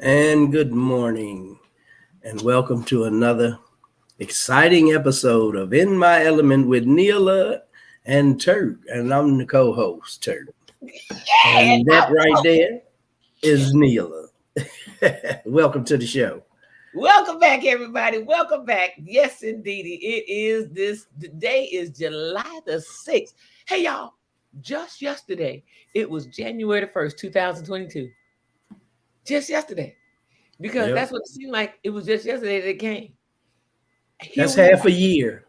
And good morning, and welcome to another exciting episode of In My Element with Neela and Turk. And I'm the co host, Turk. Yeah, And that right there is Neela. Welcome to the show. welcome back, everybody. Welcome back. Yes, indeed. It is this. The day is July the 6th. Hey, y'all. Just yesterday, it was January the 1st, 2022. Just yesterday. Because Yep. that's what it seemed like. It was just yesterday that it came. Here That's we half are. a year.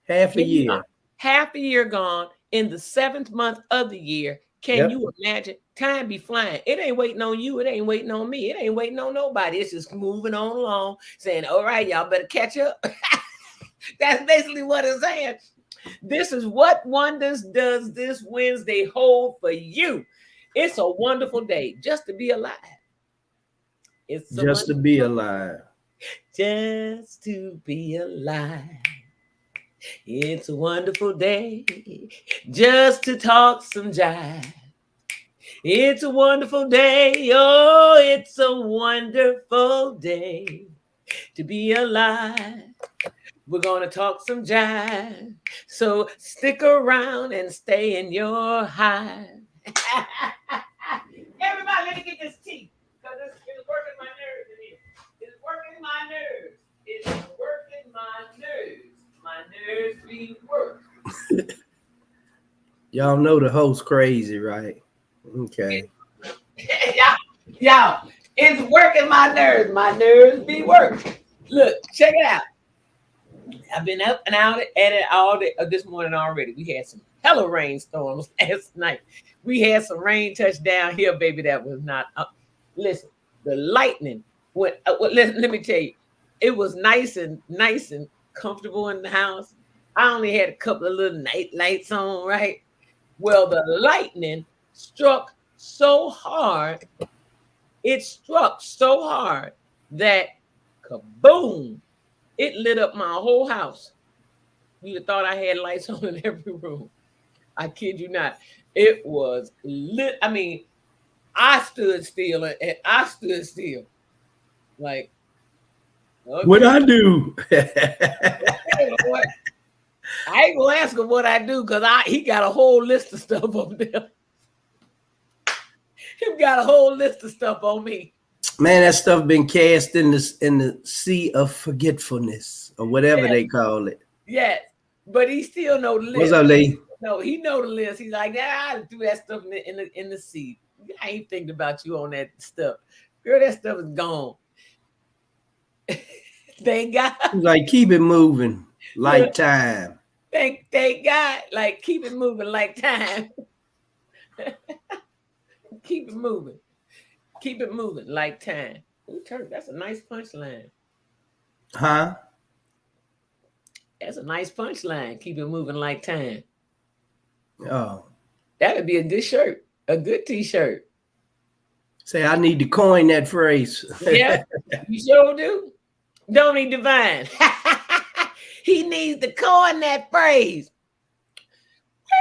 Half a Here we are. year. Half a year gone in the 7th month of the year. Can Yep. you imagine? Time be flying. It ain't waiting on you. It ain't waiting on me. It ain't waiting on nobody. It's just moving on along, saying, all right, y'all better catch up. That's basically what it's saying. This is what wonders does this Wednesday hold for you. It's a wonderful day just to be alive. It's a Just to wonderful be alive. just to be alive. It's a wonderful day just to talk some jive. It's a wonderful day. Oh, it's a wonderful day to be alive. We're going to talk some jive. So stick around and stay in your hive. Everybody, let me get this tea because it's working my nerves in here. It's working my nerves. It's working my nerves. My nerves be work. Y'all know the host crazy, right? Okay. y'all, it's working my nerves. My nerves be working. Look, check it out. I've been up and out at it all day this morning already. We had some hella rainstorms last night. We had some rain touch down here, baby. That was not up. Listen, the lightning went. Let me tell you, it was nice and comfortable in the house. I only had a couple of little night lights on, right? Well, the lightning struck so hard. It struck so hard that kaboom! It lit up my whole house. You'd have thought I had lights on in every room. I kid you not. It was lit. I mean, I stood still and I stood still. Like, What okay, I do? okay, Lord. I ain't gonna ask him what I do because he got a whole list of stuff on there. He got a whole list of stuff on me. Man, that stuff been cast in the sea of forgetfulness or whatever Yes, they call it. yes. But he still know the What's list. up, Lee? No, he know the list. He's like, I do that stuff in the seed. I ain't thinking about you on that stuff. Girl, that stuff is gone. Thank God. Like keep it moving, Look, like time. thank God. Like keep it moving like time. Keep it moving. Keep it moving like time. Ooh, Turk, that's a nice punchline. Huh? That's a nice punchline. Keep it moving like time. Oh. That'd be a good shirt. A good t-shirt. Say I need to coin that phrase. Yeah, you sure do. Don't he, Divine? He needs to coin that phrase.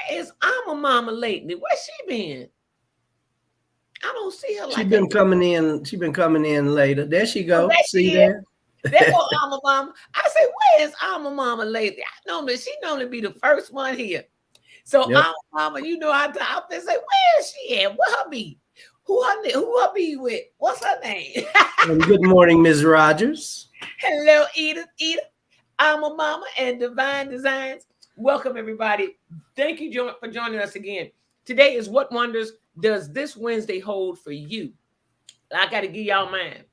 Where is Alma Mama lately? Where's she been? I don't see her She like a. been coming in. She been coming in later. There she Oh, go. there See she is. there? There go Alma Mama. I say, where is Alma Mama lately? I normally she normally be the first one here. So Yep. Alma Mama, you know, I been say, where is she at? What her be? Who her be with? What's her name? And good morning, Ms. Rogers. Hello, Edith, Alma Mama, and Divine Designs. Welcome, everybody. Thank you for joining us again. Today is What Wonders Does This Wednesday Hold for You? I got to give y'all mine.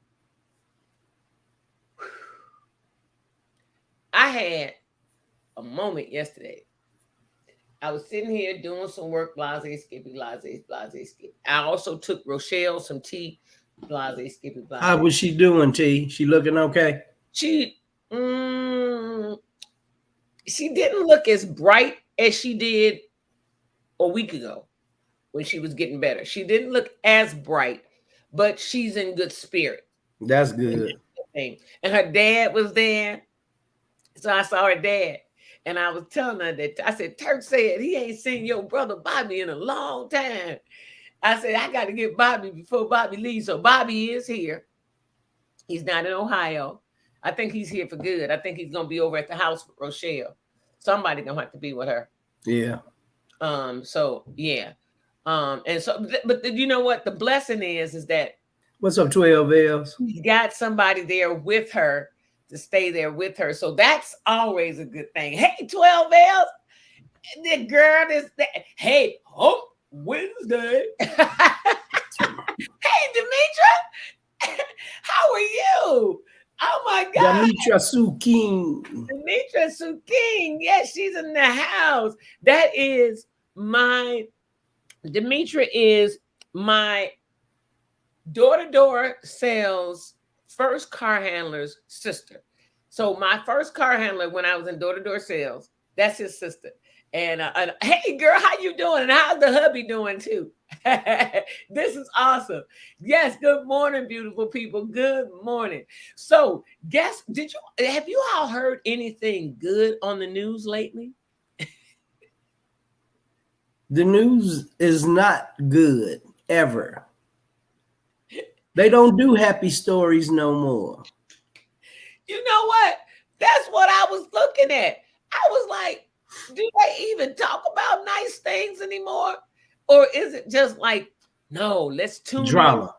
I had a moment yesterday. I was sitting here doing some work, blase, skippy, blase, skippy. I also took Rochelle some tea, blase, skippy, blase. How was she doing, T? She looking okay? She didn't look as bright as she did a week ago when she was getting better. She didn't look as bright, but she's in good spirit. That's good. And her dad was there. So I saw her dad. And I was telling her that I said, Turk said he ain't seen your brother Bobby in a long time. I said, I got to get Bobby before Bobby leaves. So Bobby is here. He's not in Ohio. I think he's here for good. I think he's gonna be over at the house with Rochelle. Somebody gonna have to be with her. Yeah. So yeah. And so, but you know what? The blessing is that What's up, 12 L's? he got somebody there with her to stay there with her. So that's always a good thing. Hey, 12 L's. The girl is there. Hey, Wednesday. Hey, Demetra. How are you? Oh my God. Demetra Sue King. Demetra Sue King. Yes, she's in the house. That is Demetra is my door-to-door sales first car handler's sister. So my first car handler when I was in door-to-door sales, that's his sister. And hey girl, how you doing? And how's the hubby doing too? This is awesome. Yes, good morning, beautiful people. Good morning. So have you all heard anything good on the news lately? The news is not good ever. They don't do happy stories no more. You know what? That's what I was looking at. I was like, do they even talk about nice things anymore? Or is it just like, no, let's tune drama.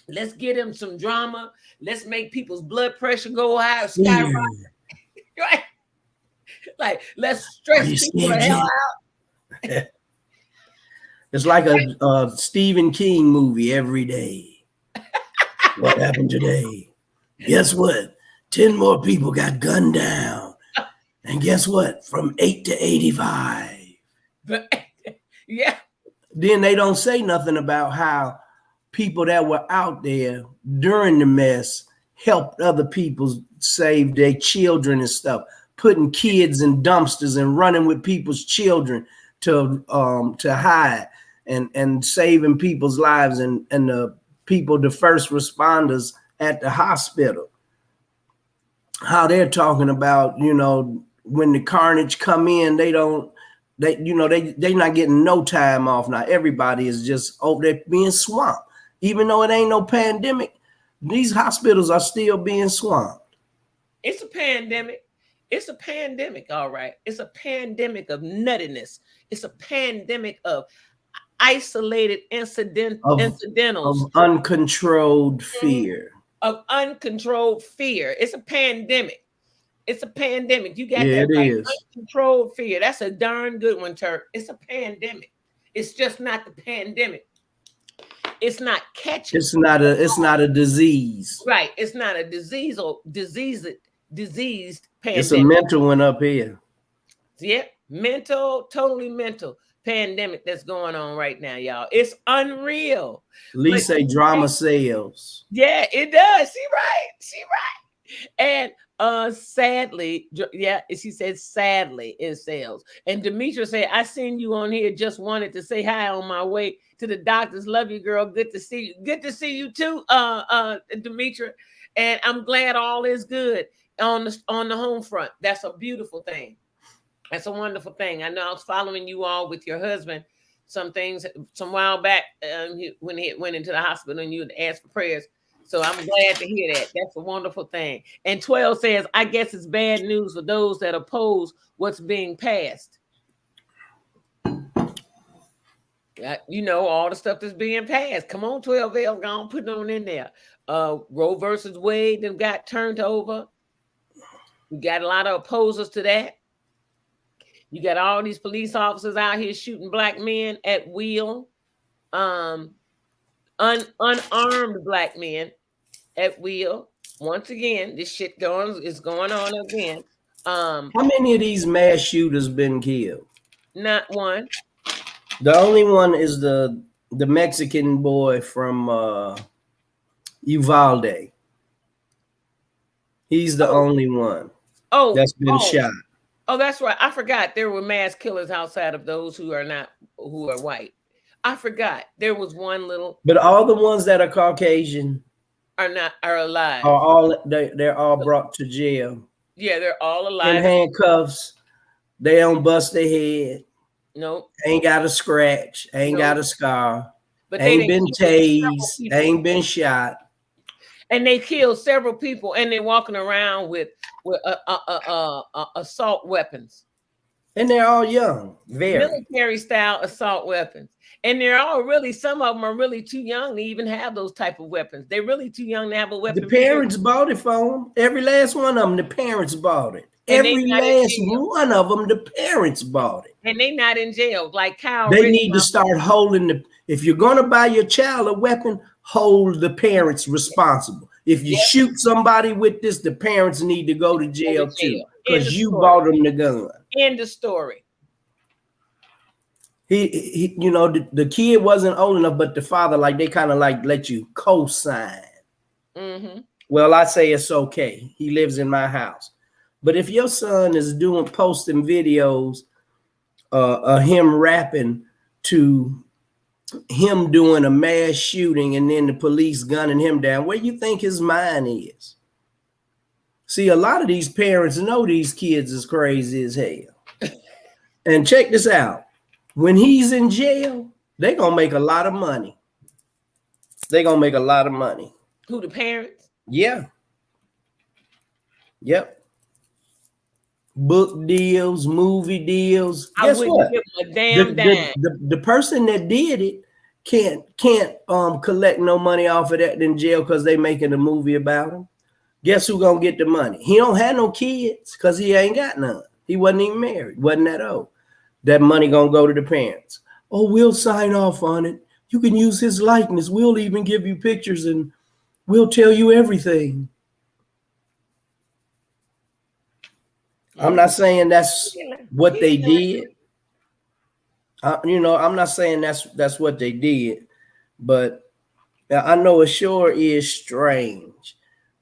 In. Let's get them some drama. Let's make people's blood pressure go high, skyrocket. Right? Like, let's stress people the hell out. It's like a Stephen King movie every day. What happened today? Guess what? 10 more people got gunned down. And guess what? From 8 to 85. Yeah. Then they don't say nothing about how people that were out there during the mess helped other people save their children and stuff, putting kids in dumpsters and running with people's children to hide and saving people's lives and the people, the first responders at the hospital. How they're talking about, when the carnage come in, they're not getting no time off now. Everybody is just over there being swamped. Even though it ain't no pandemic, these hospitals are still being swamped. It's a pandemic. It's a pandemic, all right. It's a pandemic of nuttiness. It's a pandemic of isolated incidentals. Of uncontrolled fear. Of uncontrolled fear. It's a pandemic. It's a pandemic. You got that right. Is. Uncontrolled fear. That's a darn good one, Turk. It's a pandemic. It's just not the pandemic. It's not catching. It's not a disease. Right. It's not a disease or diseased pandemic. It's a mental one up here. Yep. Mental, totally mental pandemic that's going on right now, y'all. It's unreal. Lee say drama sells. Yeah, it does. She right. And sadly, yeah, she said sadly it sells. And Demetra said, I seen you on here, just wanted to say hi on my way to the doctors. Love you, girl. Good to see you. Good to see you too, Demetra. And I'm glad all is good on the home front. That's a beautiful thing. That's a wonderful thing. I know I was following you all with your husband. Some while back when he went into the hospital and you had asked for prayers. So I'm glad to hear that. That's a wonderful thing. And 12 says, I guess it's bad news for those that oppose what's being passed. All the stuff that's being passed. Come on, 12L, go on, put it on in there. Roe versus Wade then got turned over. We got a lot of opposers to that. You got all these police officers out here shooting black men at will. Unarmed black men at will. Once again, this shit is going on again. How many of these mass shooters been killed? Not one. The only one is the Mexican boy from Uvalde. He's the only one that's been shot. Oh, that's right. I forgot there were mass killers outside of those who are white. I forgot there was one little. But all the ones that are Caucasian are alive. They're all brought to jail. Yeah, they're all alive. In handcuffs. They don't bust their head. Nope. Ain't got a scratch. Ain't got a scar. But ain't been tased. Ain't been shot. And they killed several people, and they're walking around with assault weapons. And they're all young, military style assault weapons. And they're all really, some of them are really too young to even have those type of weapons. They're really too young to have a weapon. The parents bought it for them. Every last one of them, the parents bought it. And every last one of them, the parents bought it. And they not in jail. Like Kyle They need to start holding the, if you're going to buy your child a weapon, hold the parents responsible. If you shoot somebody with this, the parents need to go to jail too, because you bought them the gun. End of story. He you know, the kid wasn't old enough, but the father, like, they kind of like let you co-sign. Well, I say it's okay. He lives in my house. But if your son is posting videos of him rapping to him doing a mass shooting and then the police gunning him down, where you think his mind is? See, a lot of these parents know these kids is crazy as hell. And check this out. When he's in jail, they're going to make a lot of money. They're going to make a lot of money. Who, the parents? Yeah. Yep. Book deals, movie deals. Guess what? Give him a damn dime. The person that did it can't collect no money off of that in jail because they making a movie about him. Guess who gonna get the money? He don't have no kids because he ain't got none. He wasn't even married, wasn't that old. That money gonna go to the parents. Oh, we'll sign off on it. You can use his likeness. We'll even give you pictures and we'll tell you everything. I'm not saying that's what they did. You know, I'm not saying that's what they did, but I know it sure is strange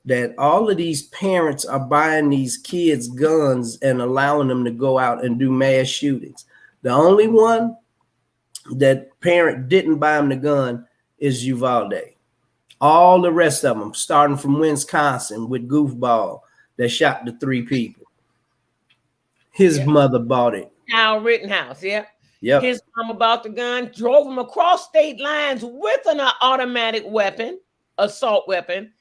that all of these parents are buying these kids guns and allowing them to go out and do mass shootings. The only one that parent didn't buy him the gun is Uvalde. All the rest of them, starting from Wisconsin with Goofball that shot the 3 people. His mother bought it. Kyle Rittenhouse, His mama bought the gun, drove him across state lines with an automatic weapon, assault weapon,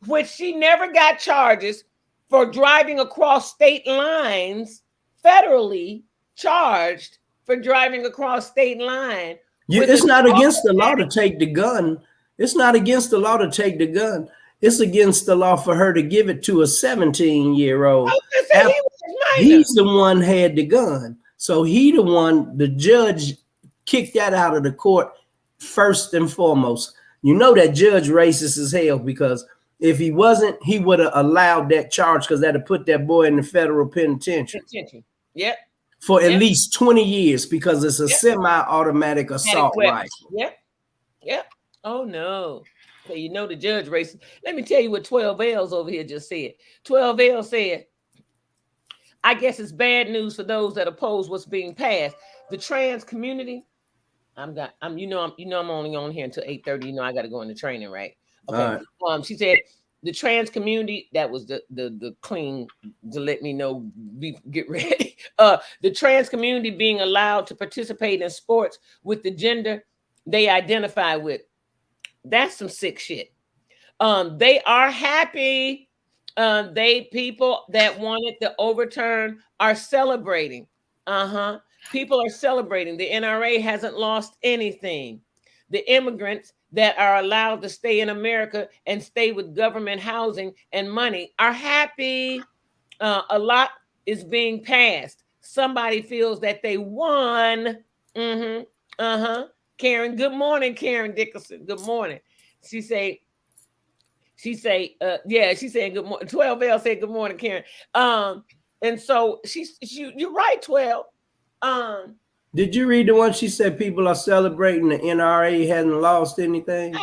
which she never got charges for driving across state lines, federally charged for driving across state line. It's not against the law to take the gun. It's not against the law to take the gun. It's against the law for her to give it to a 17-year-old. He's the one had the gun. So the judge kicked that out of the court first and foremost. You know that judge racist as hell, because if he wasn't, he would have allowed that charge, because that'd have put that boy in the federal penitentiary. Yep. For at least 20 years, because it's a semi-automatic assault rifle. Yep. Oh no. So you know the judge racist. Let me tell you what 12 L's over here just said. 12 L said, I guess it's bad news for those that oppose what's being passed. The trans community. I'm only on here until 8:30. You know I got to go into training, right? Okay. She said the trans community. That was the clean to let me know. Get ready. The trans community being allowed to participate in sports with the gender they identify with. That's some sick shit. They are happy. People that wanted the overturn are celebrating. People are celebrating. The NRA hasn't lost anything. The immigrants that are allowed to stay in America and stay with government housing and money are happy. A lot is being passed. Somebody feels that they won. Karen, good morning, Karen Dickerson. Good morning. She said good morning. 12L said good morning, Karen. And so you're right, 12. Did you read the one she said people are celebrating the NRA hasn't lost anything?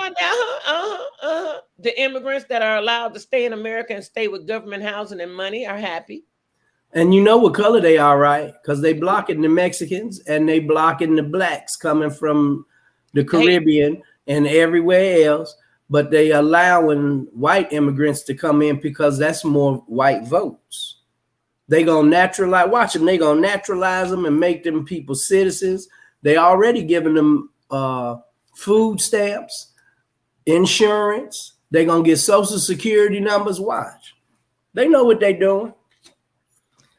The immigrants that are allowed to stay in America and stay with government housing and money are happy. And you know what color they are, right? Because they blocking the Mexicans and they blocking the blacks coming from the Caribbean and everywhere else. But they allowing white immigrants to come in because that's more white votes. They gonna naturalize. Watch them. They gonna naturalize them and make them people citizens. They already giving them food stamps, insurance. They're going to get social security numbers. Watch. They know what they're doing.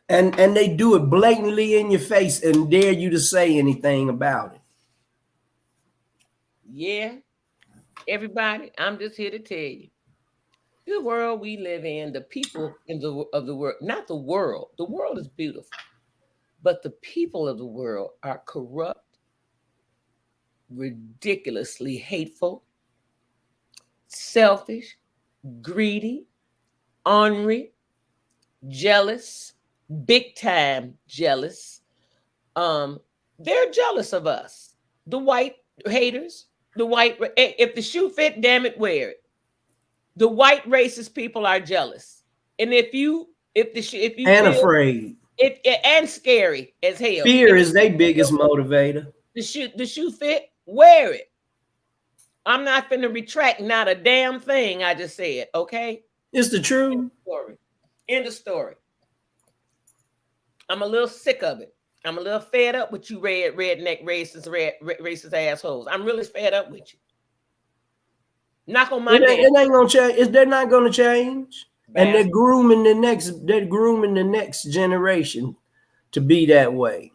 And they do it blatantly in your face and dare you to say anything about it. Yeah. Everybody, I'm just here to tell you. The world we live in, the people of the world, not the world. The world is beautiful. But the people of the world are corrupt, ridiculously hateful, selfish, greedy, ornery, jealous, big time jealous. They're jealous of us. The white haters, if the shoe fit, damn it, wear it. The white racist people are jealous. And if you and feel, afraid. And scary as hell. Fear is their biggest motivator. The shoe fit, wear it. I'm not finna retract not a damn thing I just said, okay? It's the truth. End of story. I'm a little sick of it. I'm a little fed up with you redneck racist assholes. I'm really fed up with you. Knock on my It ain't gonna change. They're not gonna change. Bad. And they're grooming the next generation to be that way.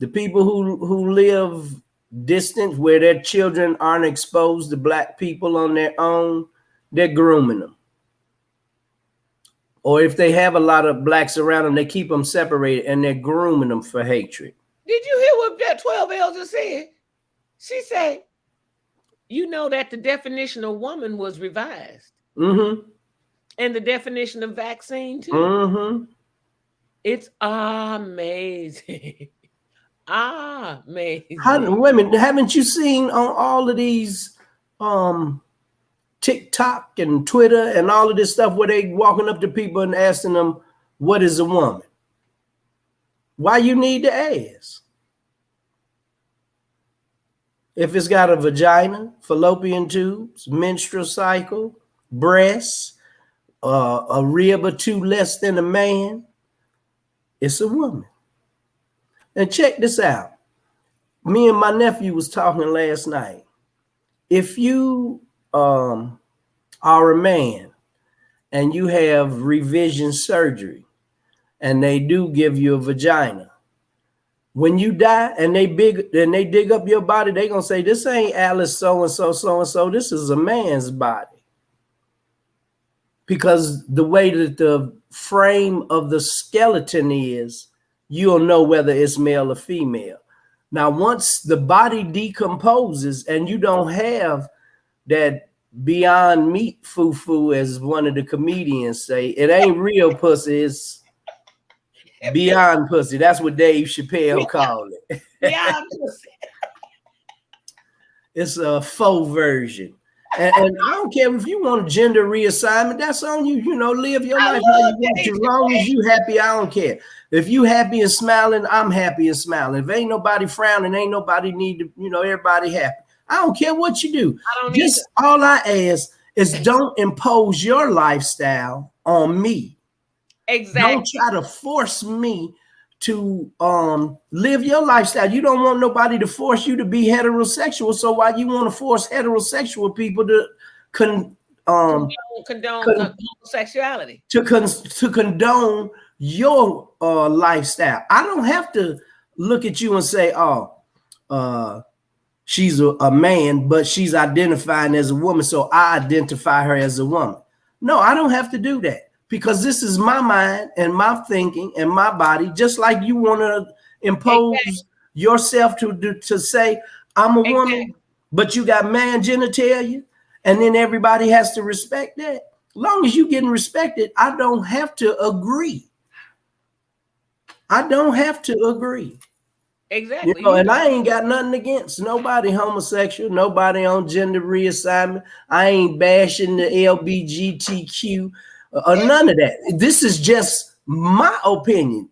The people who live distant where their children aren't exposed to black people on their own, they're grooming them. Or if they have a lot of blacks around them, they keep them separated and they're grooming them for hatred. Did you hear what that 12 elder said? She said, you know that the definition of woman was revised. Mm-hmm. And the definition of vaccine too. Mm-hmm. It's amazing. Amazing. Women, haven't you seen on all of these TikTok and Twitter and all of this stuff where they walking up to people and asking them, what is a woman? Why you need to ask? If it's got a vagina, fallopian tubes, menstrual cycle, breasts, a rib or two less than a man, it's a woman. And check this out. Me and my nephew was talking last night. If you are a man and you have revision surgery and they do give you a vagina, when you die and they dig up your body, they're going to say, this ain't Alice so-and-so, so-and-so. This is a man's body. Because the way that the frame of the skeleton is, you'll know whether it's male or female. Now, once the body decomposes and you don't have that beyond meat foo-foo, as one of the comedians say, it ain't real pussy, it's beyond pussy. That's what Dave Chappelle called it. Beyond pussy. It's a faux version. And I don't care if you want a gender reassignment, that's on you. You know, live your life how you want to. As long as you happy, I don't care. If you happy and smiling, I'm happy and smiling. If ain't nobody frowning, ain't nobody need to, everybody happy. I don't care what you do. Just all I ask is don't impose your lifestyle on me. Exactly. Don't try to force me to live your lifestyle. You don't want nobody to force you to be heterosexual. So why you want to force heterosexual people to condone homosexuality? To condone your lifestyle. I don't have to look at you and say, she's a man, but she's identifying as a woman, so I identify her as a woman. No, I don't have to do that. Because this is my mind and my thinking and my body, just like you want to impose yourself to say, I'm a woman, but you got man genitalia, and then everybody has to respect that. As long as you're getting respected, I don't have to agree. I don't have to agree. Exactly. And I ain't got nothing against nobody homosexual, nobody on gender reassignment. I ain't bashing the LGBTQ. None of that. This is just my opinion.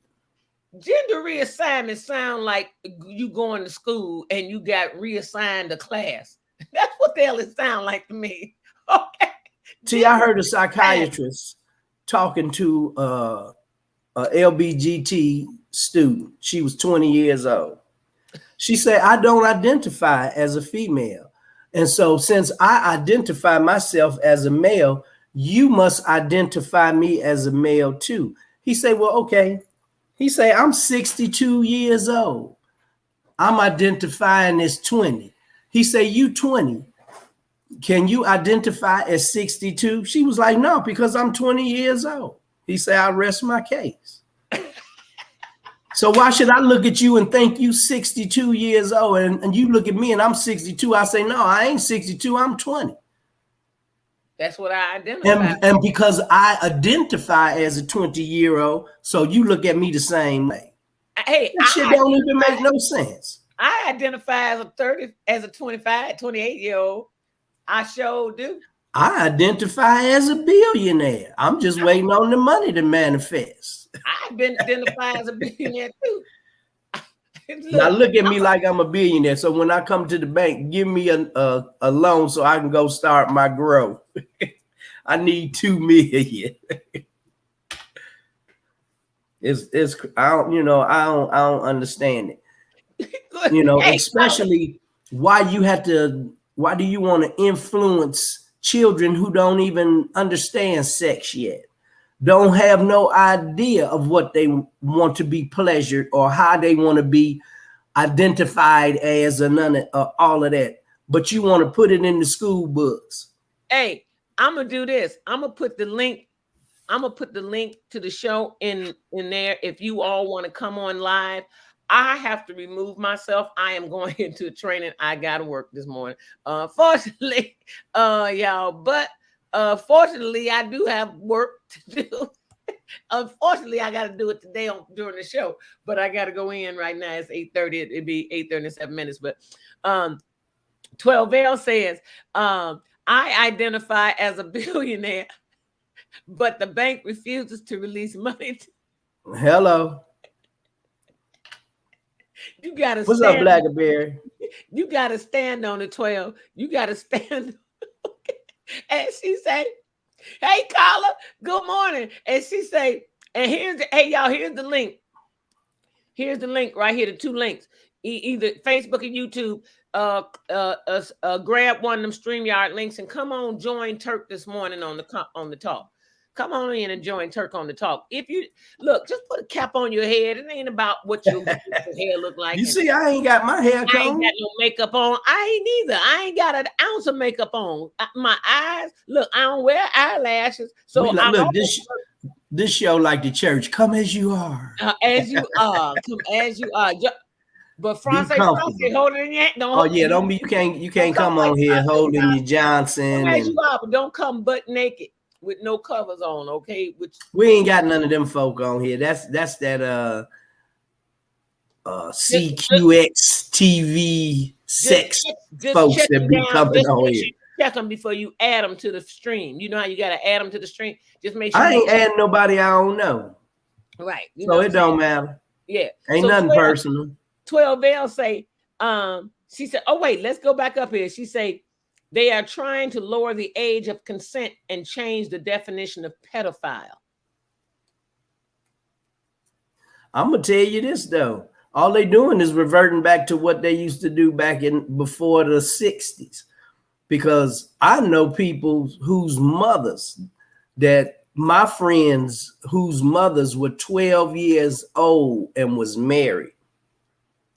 Gender reassignment sound like you going to school and you got reassigned a class. That's what the hell it sound like to me. Okay. See, I heard a psychiatrist talking to a LBGT student. She was 20 years old. She said, I don't identify as a female. And so since I identify myself as a male, you must identify me as a male too. He said, well, okay. He said, I'm 62 years old. I'm identifying as 20. He said, you 20. Can you identify as 62? She was like, no, because I'm 20 years old. He said, I rest my case. So why should I look at you and think you 62 years old and you look at me and I'm 62? I say, no, I ain't 62, I'm 20. That's what I identify. And because I identify as a 20-year-old, so you look at me the same way. Hey, that shit don't even make no sense. I identify as a 25, 28-year-old. I sure do. I identify as a billionaire. I'm just waiting on the money to manifest. I've been identified as a billionaire too. Now look at me like I'm a billionaire. So when I come to the bank, give me a loan so I can go start my growth. I need $2 million. It's I don't understand it. Especially why do you want to influence children who don't even understand sex yet? Don't have no idea of what they want to be pleasured or how they want to be identified as all of that. But you want to put it in the school books. Hey, I'm gonna do this. I'm gonna put the link to the show in there. If you all want to come on live, I have to remove myself. I am going into training. I gotta work this morning. Fortunately, y'all, but fortunately, I do have work to do. Unfortunately, I got to do it today during the show, but I got to go in right now. It's 8:30. It'd be 8:30 in 7 minutes. But 12L says, I identify as a billionaire, but the bank refuses to release money. Hello. You got to What's up, Blackberry? You got to stand on the 12. You got to stand. And she say, hey, Carla, good morning. And she say, and here's the link. Here's the link right here, the two links. Either Facebook or YouTube. Grab one of them StreamYard links and come on, join Turk this morning on the talk. Come on in and join Turk on the talk. If you look, just put a cap on your head. It ain't about what your hair look like. You see, I ain't got my hair combed. I ain't got no makeup on. I ain't either. I ain't got an ounce of makeup on. My eyes, look, I don't wear eyelashes. So look, this show like the church. Come as you are. As you are. Come as you are. But France holding your hand. Don't be. You can't come on here holding your Johnson. Come as you are, but don't come butt naked with no covers on, okay? We ain't got none of them folk on here. That's that CQX TV sex folks that be coming on here. Check them before you add them to the stream. You know how you got to add them to the stream? Just make sure. I ain't adding nobody I don't know. Right. So it don't matter. Yeah. Ain't nothing personal. 12L say, she said, oh, wait, let's go back up here. She say, they are trying to lower the age of consent and change the definition of pedophile. I'm going to tell you this, though. All they doing is reverting back to what they used to do back before the 60s. Because I know people whose mothers, that my friends whose mothers were 12 years old and was married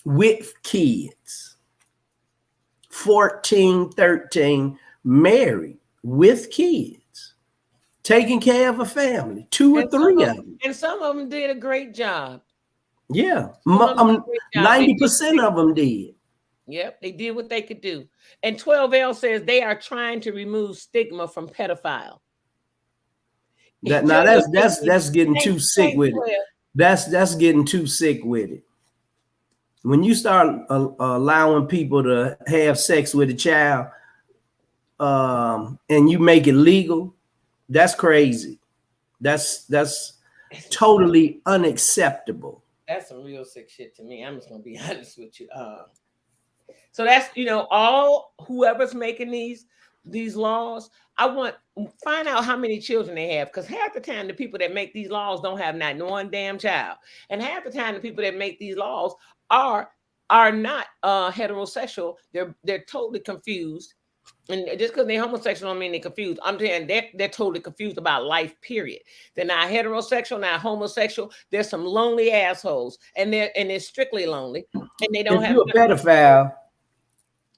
with kids. 14, 13, married with kids, taking care of a family, 2 or 3 of them. And some of them did a great job. Yeah. 90% of them did. Yep, they did what they could do. And 12L says they are trying to remove stigma from pedophile. That's getting too sick with it. That's getting too sick with it. When you start allowing people to have sex with a child and you make it legal, that's crazy. That's totally unacceptable. That's some real sick shit to me. I'm just going to be honest with you. So that's, all whoever's making these laws, find out how many children they have, because half the time the people that make these laws don't have not one damn child. And half the time the people that make these laws are not heterosexual. They're totally confused. And just because they're homosexual don't mean they're confused. I'm saying they're totally confused about life, period. They're not heterosexual, not homosexual. There's some lonely assholes, and they're strictly lonely, and they don't If have you're a pedophile,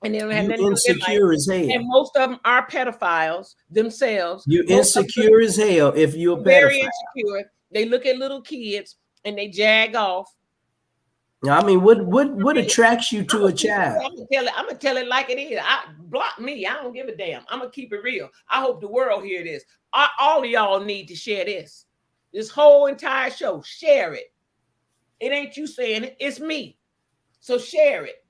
and they don't have you nothing to do with their life. insecure as hell. And most of them are pedophiles themselves. You Most of them insecure as hell if you're a very pedophile. insecure. They look at little kids and they jag off. I mean, what attracts you to a child? I'm gonna tell it like it is. Block me. I don't give a damn. I'm gonna keep it real. I hope the world hear this. All of y'all need to share this. This whole entire show. Share it. It ain't you saying it. It's me. So share it.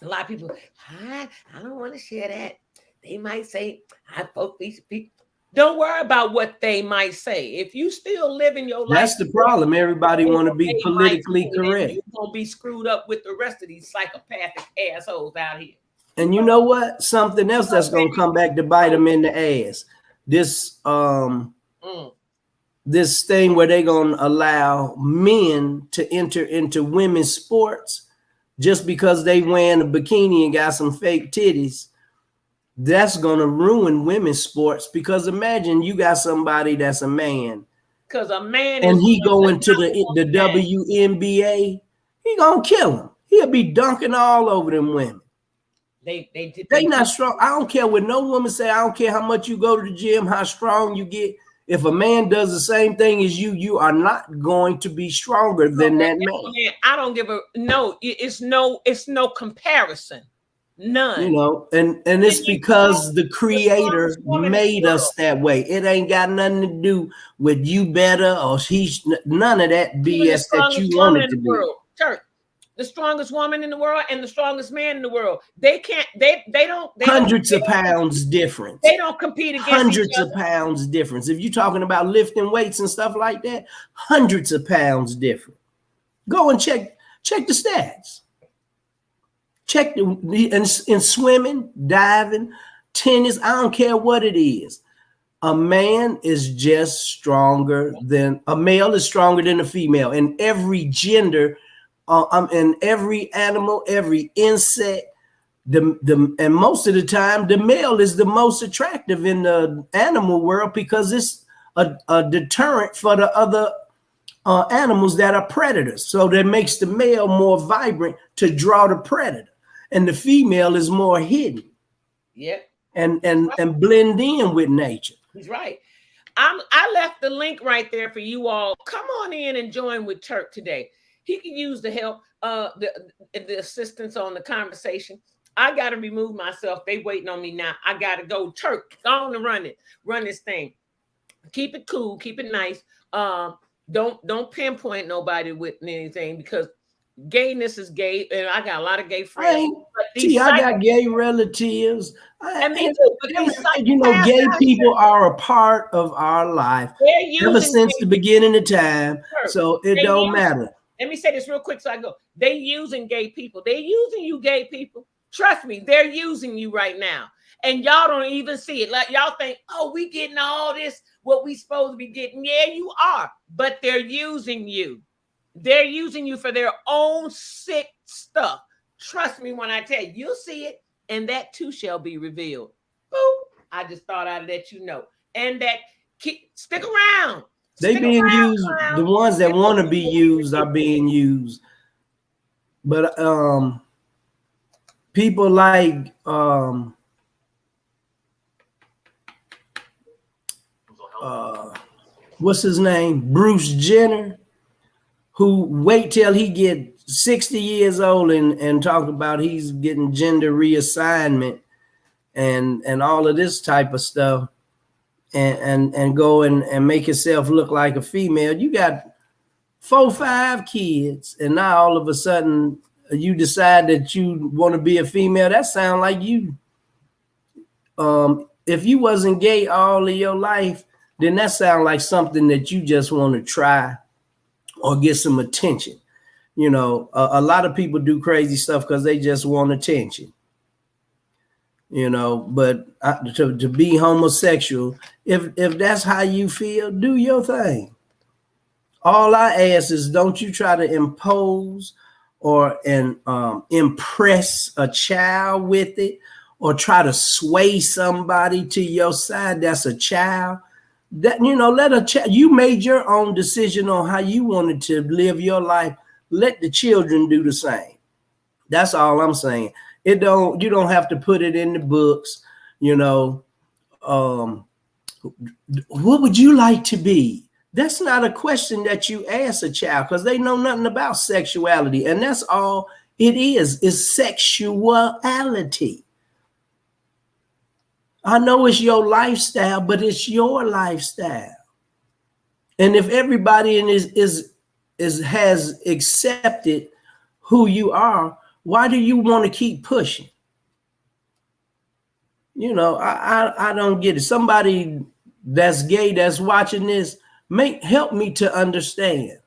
A lot of people, I don't want to share that. They might say, I vote these people. Don't worry about what they might say. If you still living your life, that's the problem. Everybody want to be politically correct. You're gonna be screwed up with the rest of these psychopathic assholes out here. And you know what? Something else that's gonna come back to bite them in the ass. This this thing where they're gonna allow men to enter into women's sports just because they wearing a bikini and got some fake titties. That's gonna ruin women's sports, because imagine you got somebody that's a man, because a man and he going to the WNBA, he gonna kill him. He'll be dunking all over them women. They not strong. I don't care what no woman say. I don't care how much you go to the gym, how strong you get. If a man does the same thing as you, you are not going to be stronger than that man. I don't give a no. It's no comparison. None. You know, and it's because the creator made us that way. It ain't got nothing to do with you better or he's none of that BS that you want it to be. Church, the strongest woman in the world and the strongest man in the world. They don't hundreds of pounds difference. They don't compete against hundreds of pounds difference. If you're talking about lifting weights and stuff like that, hundreds of pounds different. Go and check the stats. Check in swimming, diving, tennis. I don't care what it is. A man is just stronger than a male is stronger than a female in every gender. In every animal, every insect. And most of the time, the male is the most attractive in the animal world because it's a deterrent for the other animals that are predators. So that makes the male more vibrant to draw the predator. And the female is more hidden. Yeah. And blend in with nature. He's right. I left the link right there for you all. Come on in and join with Turk today. He can use the help, the assistance on the conversation. I got to remove myself. They waiting on me now. I got to go. Turk, go on and run this thing. Keep it cool. Keep it nice. Don't pinpoint nobody with anything, because gayness is gay, and I got a lot of gay friends. I got gay relatives. You know, gay people are a part of our life ever since the beginning of time. So it don't matter. Let me say this real quick so I go. They using gay people. They using you gay people. Trust me, they're using you right now. And y'all don't even see it. Like y'all think, oh, we getting all this, what we supposed to be getting. Yeah, you are. But they're using you. They're using you for their own sick stuff. Trust me when I tell you, you'll see it, and that too shall be revealed. Boom. I just thought I'd let you know. And that stick around. They being used. The ones that want to be used are being used. But people like what's his name? Bruce Jenner, who wait till he get 60 years old and talk about he's getting gender reassignment and all of this type of stuff. And go and make yourself look like a female. You got 4, 5 kids, and now all of a sudden you decide that you want to be a female. That sounds like you. If you wasn't gay all of your life, then that sounds like something that you just want to try or get some attention. You know, a lot of people do crazy stuff because they just want attention. You know, but to be homosexual, if that's how you feel, do your thing. All I ask is, don't you try to impose or impress a child with it, or try to sway somebody to your side that's a child. That, let a child, you made your own decision on how you wanted to live your life. Let the children do the same. That's all I'm saying. You don't have to put it in the books. What would you like to be? That's not a question that you ask a child, because they know nothing about sexuality. And that's all it is sexuality. I know it's your lifestyle, but it's your lifestyle. And if everybody has accepted who you are, why do you want to keep pushing? I don't get it. Somebody that's gay that's watching this, help me to understand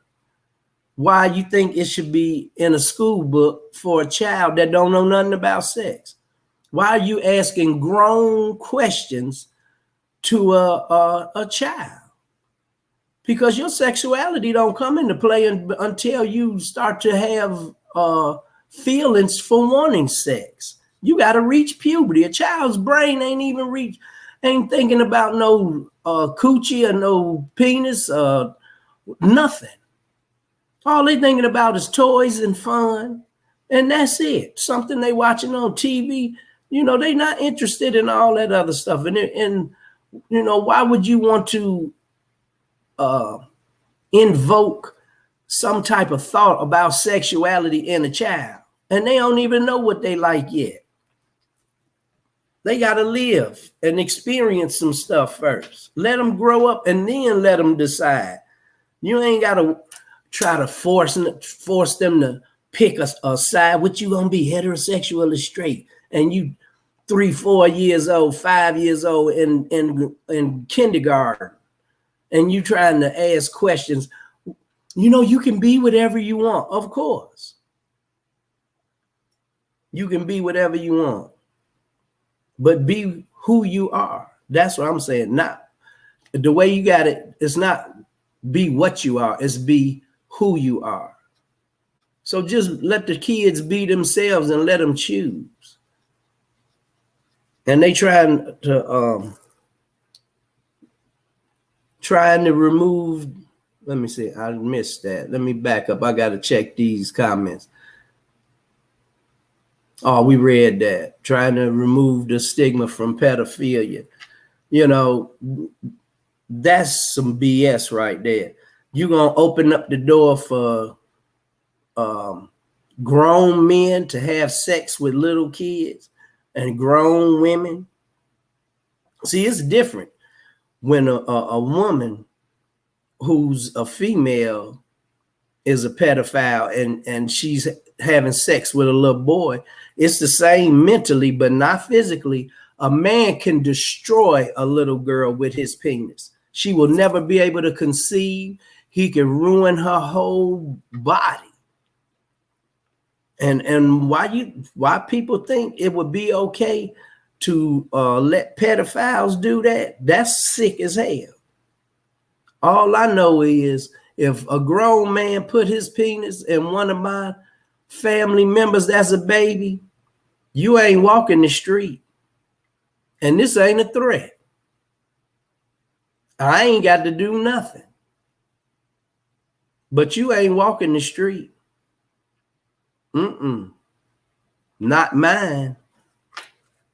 why you think it should be in a school book for a child that don't know nothing about sex. Why are you asking grown questions to a child? Because your sexuality don't come into play until you start to have feelings for wanting sex. You got to reach puberty. A child's brain ain't thinking about no coochie or no penis, nothing. All they thinking about is toys and fun, and that's it. Something they watching on TV. They not interested in all that other stuff. And why would you want to invoke some type of thought about sexuality in a child? And they don't even know what they like yet. They got to live and experience some stuff first. Let them grow up and then let them decide. You ain't got to try to force them to pick a side. What you gonna be, heterosexual or straight? And you 3, 4 years old, 5 years old in kindergarten, and you trying to ask questions. You can be whatever you want. Of course, you can be whatever you want, but be who you are. That's what I'm saying. Not the way you got it. It's not be what you are. It's be who you are. So just let the kids be themselves and let them choose. And they trying to remove. Let me see. I missed that. Let me back up. I got to check these comments. Oh, we read that. Trying to remove the stigma from pedophilia. That's some BS right there. You're going to open up the door for grown men to have sex with little kids and grown women. See, it's different when a woman who's a female is a pedophile and she's having sex with a little boy. It's the same mentally, but not physically. A man can destroy a little girl with his penis. She will never be able to conceive. He can ruin her whole body. And why people think it would be okay to let pedophiles do that? That's sick as hell. All I know is if a grown man put his penis in one of my family members that's a baby, you ain't walking the street. And this ain't a threat. I ain't got to do nothing. But you ain't walking the street. Not mine.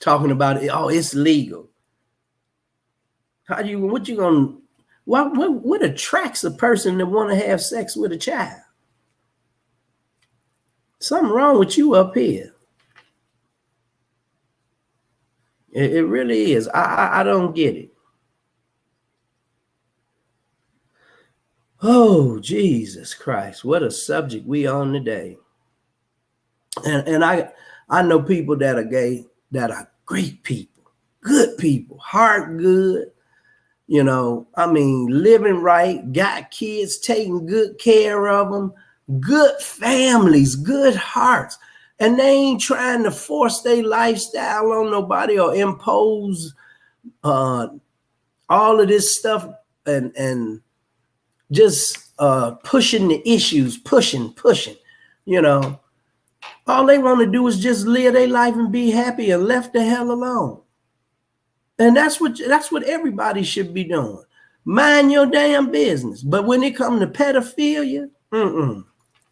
Talking about it. Oh, it's legal. What attracts a person to want to have sex with a child? Something wrong with you up here. It really is. I don't get it. Oh, Jesus Christ. What a subject we on today. And I know people that are gay that are great people, good people, heart good, living right, got kids, taking good care of them, good families, good hearts. And they ain't trying to force their lifestyle on nobody or impose all of this stuff and just pushing the issues, pushing, All they want to do is just live their life and be happy and left the hell alone. And that's what everybody should be doing. Mind your damn business. But when it comes to pedophilia,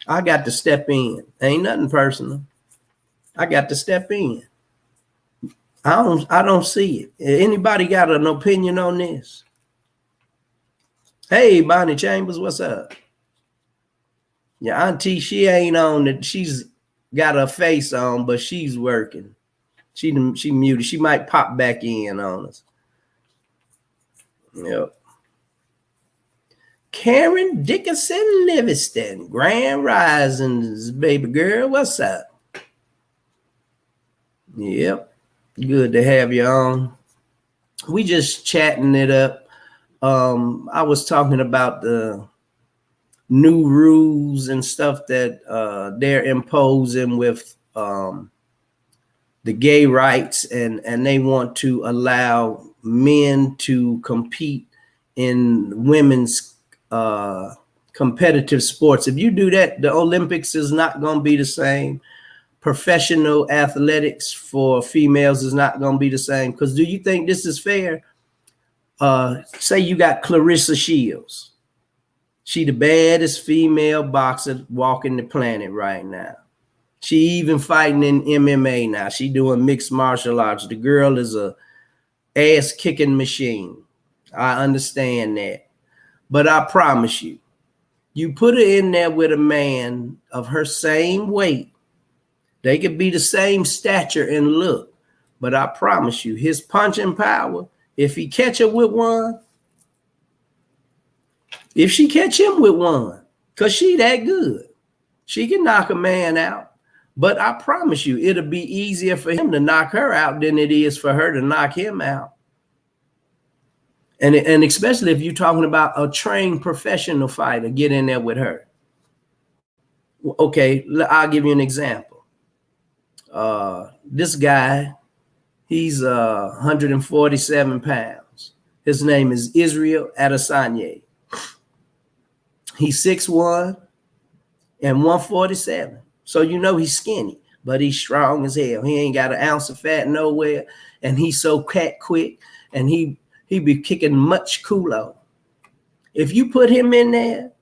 I got to step in. Ain't nothing personal. I got to step in. I don't see it. Anybody got an opinion on this? Hey, Bonnie Chambers, what's up? Your auntie, she ain't on it. She's got her face on, but she's working. She muted. She might pop back in on us. Yep. Karen Dickinson Livingston, Grand Risings, baby girl. What's up? Yep. Good to have you on. We just chatting it up. I was talking about the new rules and stuff that they're imposing with the gay rights, and they want to allow men to compete in women's competitive sports. If you do that, the Olympics is not going to be the same. Professional athletics for females is not going to be the same. Because do you think this is fair? Say you got Clarissa Shields. She the baddest female boxer walking the planet right now. She even fighting in MMA now. She doing mixed martial arts. The girl is a ass-kicking machine. I understand that. But I promise you, you put her in there with a man of her same weight. They could be the same stature and look. But I promise you, his punching power, if he catch her with one, if she catch him with one, because she that good, she can knock a man out. But I promise you, it'll be easier for him to knock her out than it is for her to knock him out. And especially if you're talking about a trained professional fighter, get in there with her. Okay, I'll give you an example. This guy, he's 147 pounds. His name is Israel Adesanya. He's 6'1" and 147. So you know he's skinny, but he's strong as hell. He ain't got an ounce of fat nowhere, and he's so cat quick, and he be kicking much culo. If you put him in there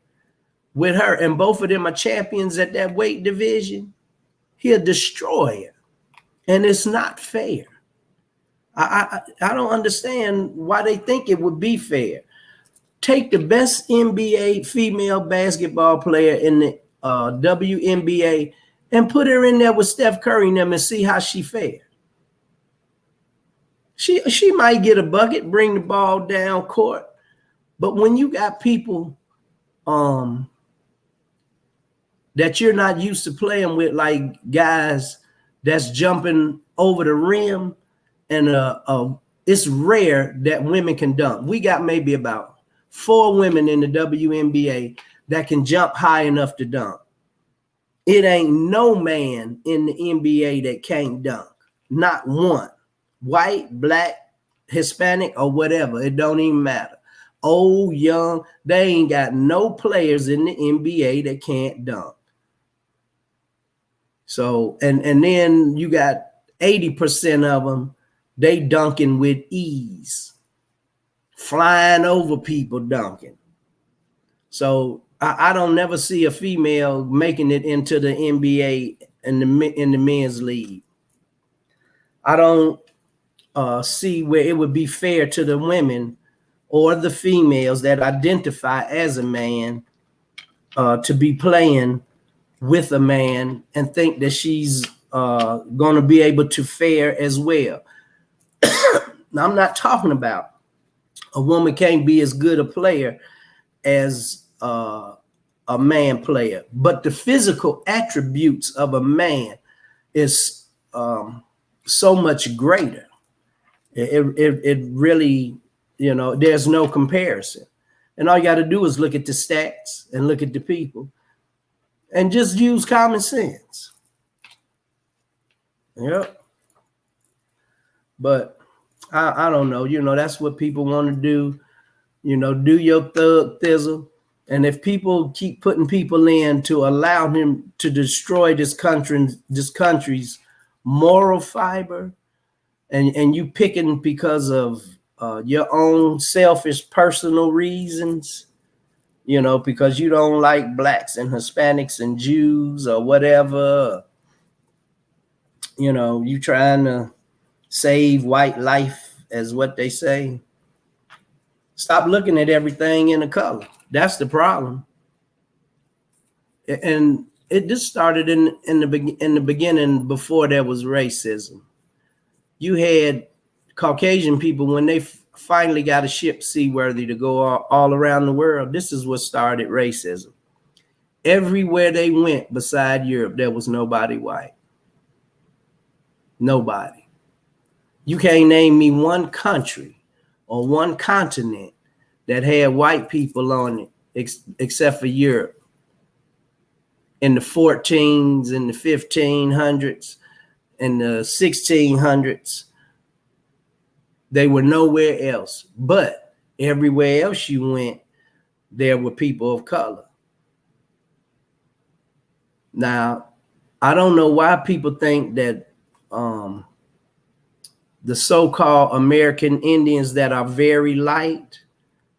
with her, and both of them are champions at that weight division, he'll destroy her. And it's not fair. I don't understand why they think it would be fair. Take the best NBA female basketball player in the WNBA and put her in there with Steph Curry and them and see how she fares. She might get a bucket, bring the ball down court. But when you got people that you're not used to playing with, like guys that's jumping over the rim, and it's rare that women can dunk. We got maybe about 4 women in the WNBA that can jump high enough to dunk. It ain't no man in the NBA that can't dunk. Not one. White, black, Hispanic, or whatever. It don't even matter. Old, young, they ain't got no players in the NBA that can't dunk. So, and then you got 80% of them, they dunking with ease. Flying over people dunking. So I don't never see a female making it into the NBA and in the men's league. I don't see where it would be fair to the women or the females that identify as a man to be playing with a man and think that she's going to be able to fare as well. Now, I'm not talking about a woman can't be as good a player as a man player, but the physical attributes of a man is so much greater. It really, you know, there's no comparison. And all you got to do is look at the stats and look at the people and just use common sense. Yep. But I don't know, you know, that's what people want to do. You know, do your thug thizzle And if people keep putting people in to allow him to destroy this country's moral fiber, and you picking because of your own selfish personal reasons, you know, because you don't like blacks and Hispanics and Jews or whatever, you know, you trying to save white life, as what they say. Stop looking at everything in a color. That's the problem. And it just started in the beginning, before there was racism. You had Caucasian people, when they finally got a ship seaworthy to go all around the world. This is what started racism. Everywhere they went beside Europe, there was nobody white. Nobody. You can't name me one country or one continent that had white people on it, except for Europe. In the 14s, in the 1500s, in the 1600s, they were nowhere else. But everywhere else you went, there were people of color. Now, I don't know why people think that the so-called American Indians that are very light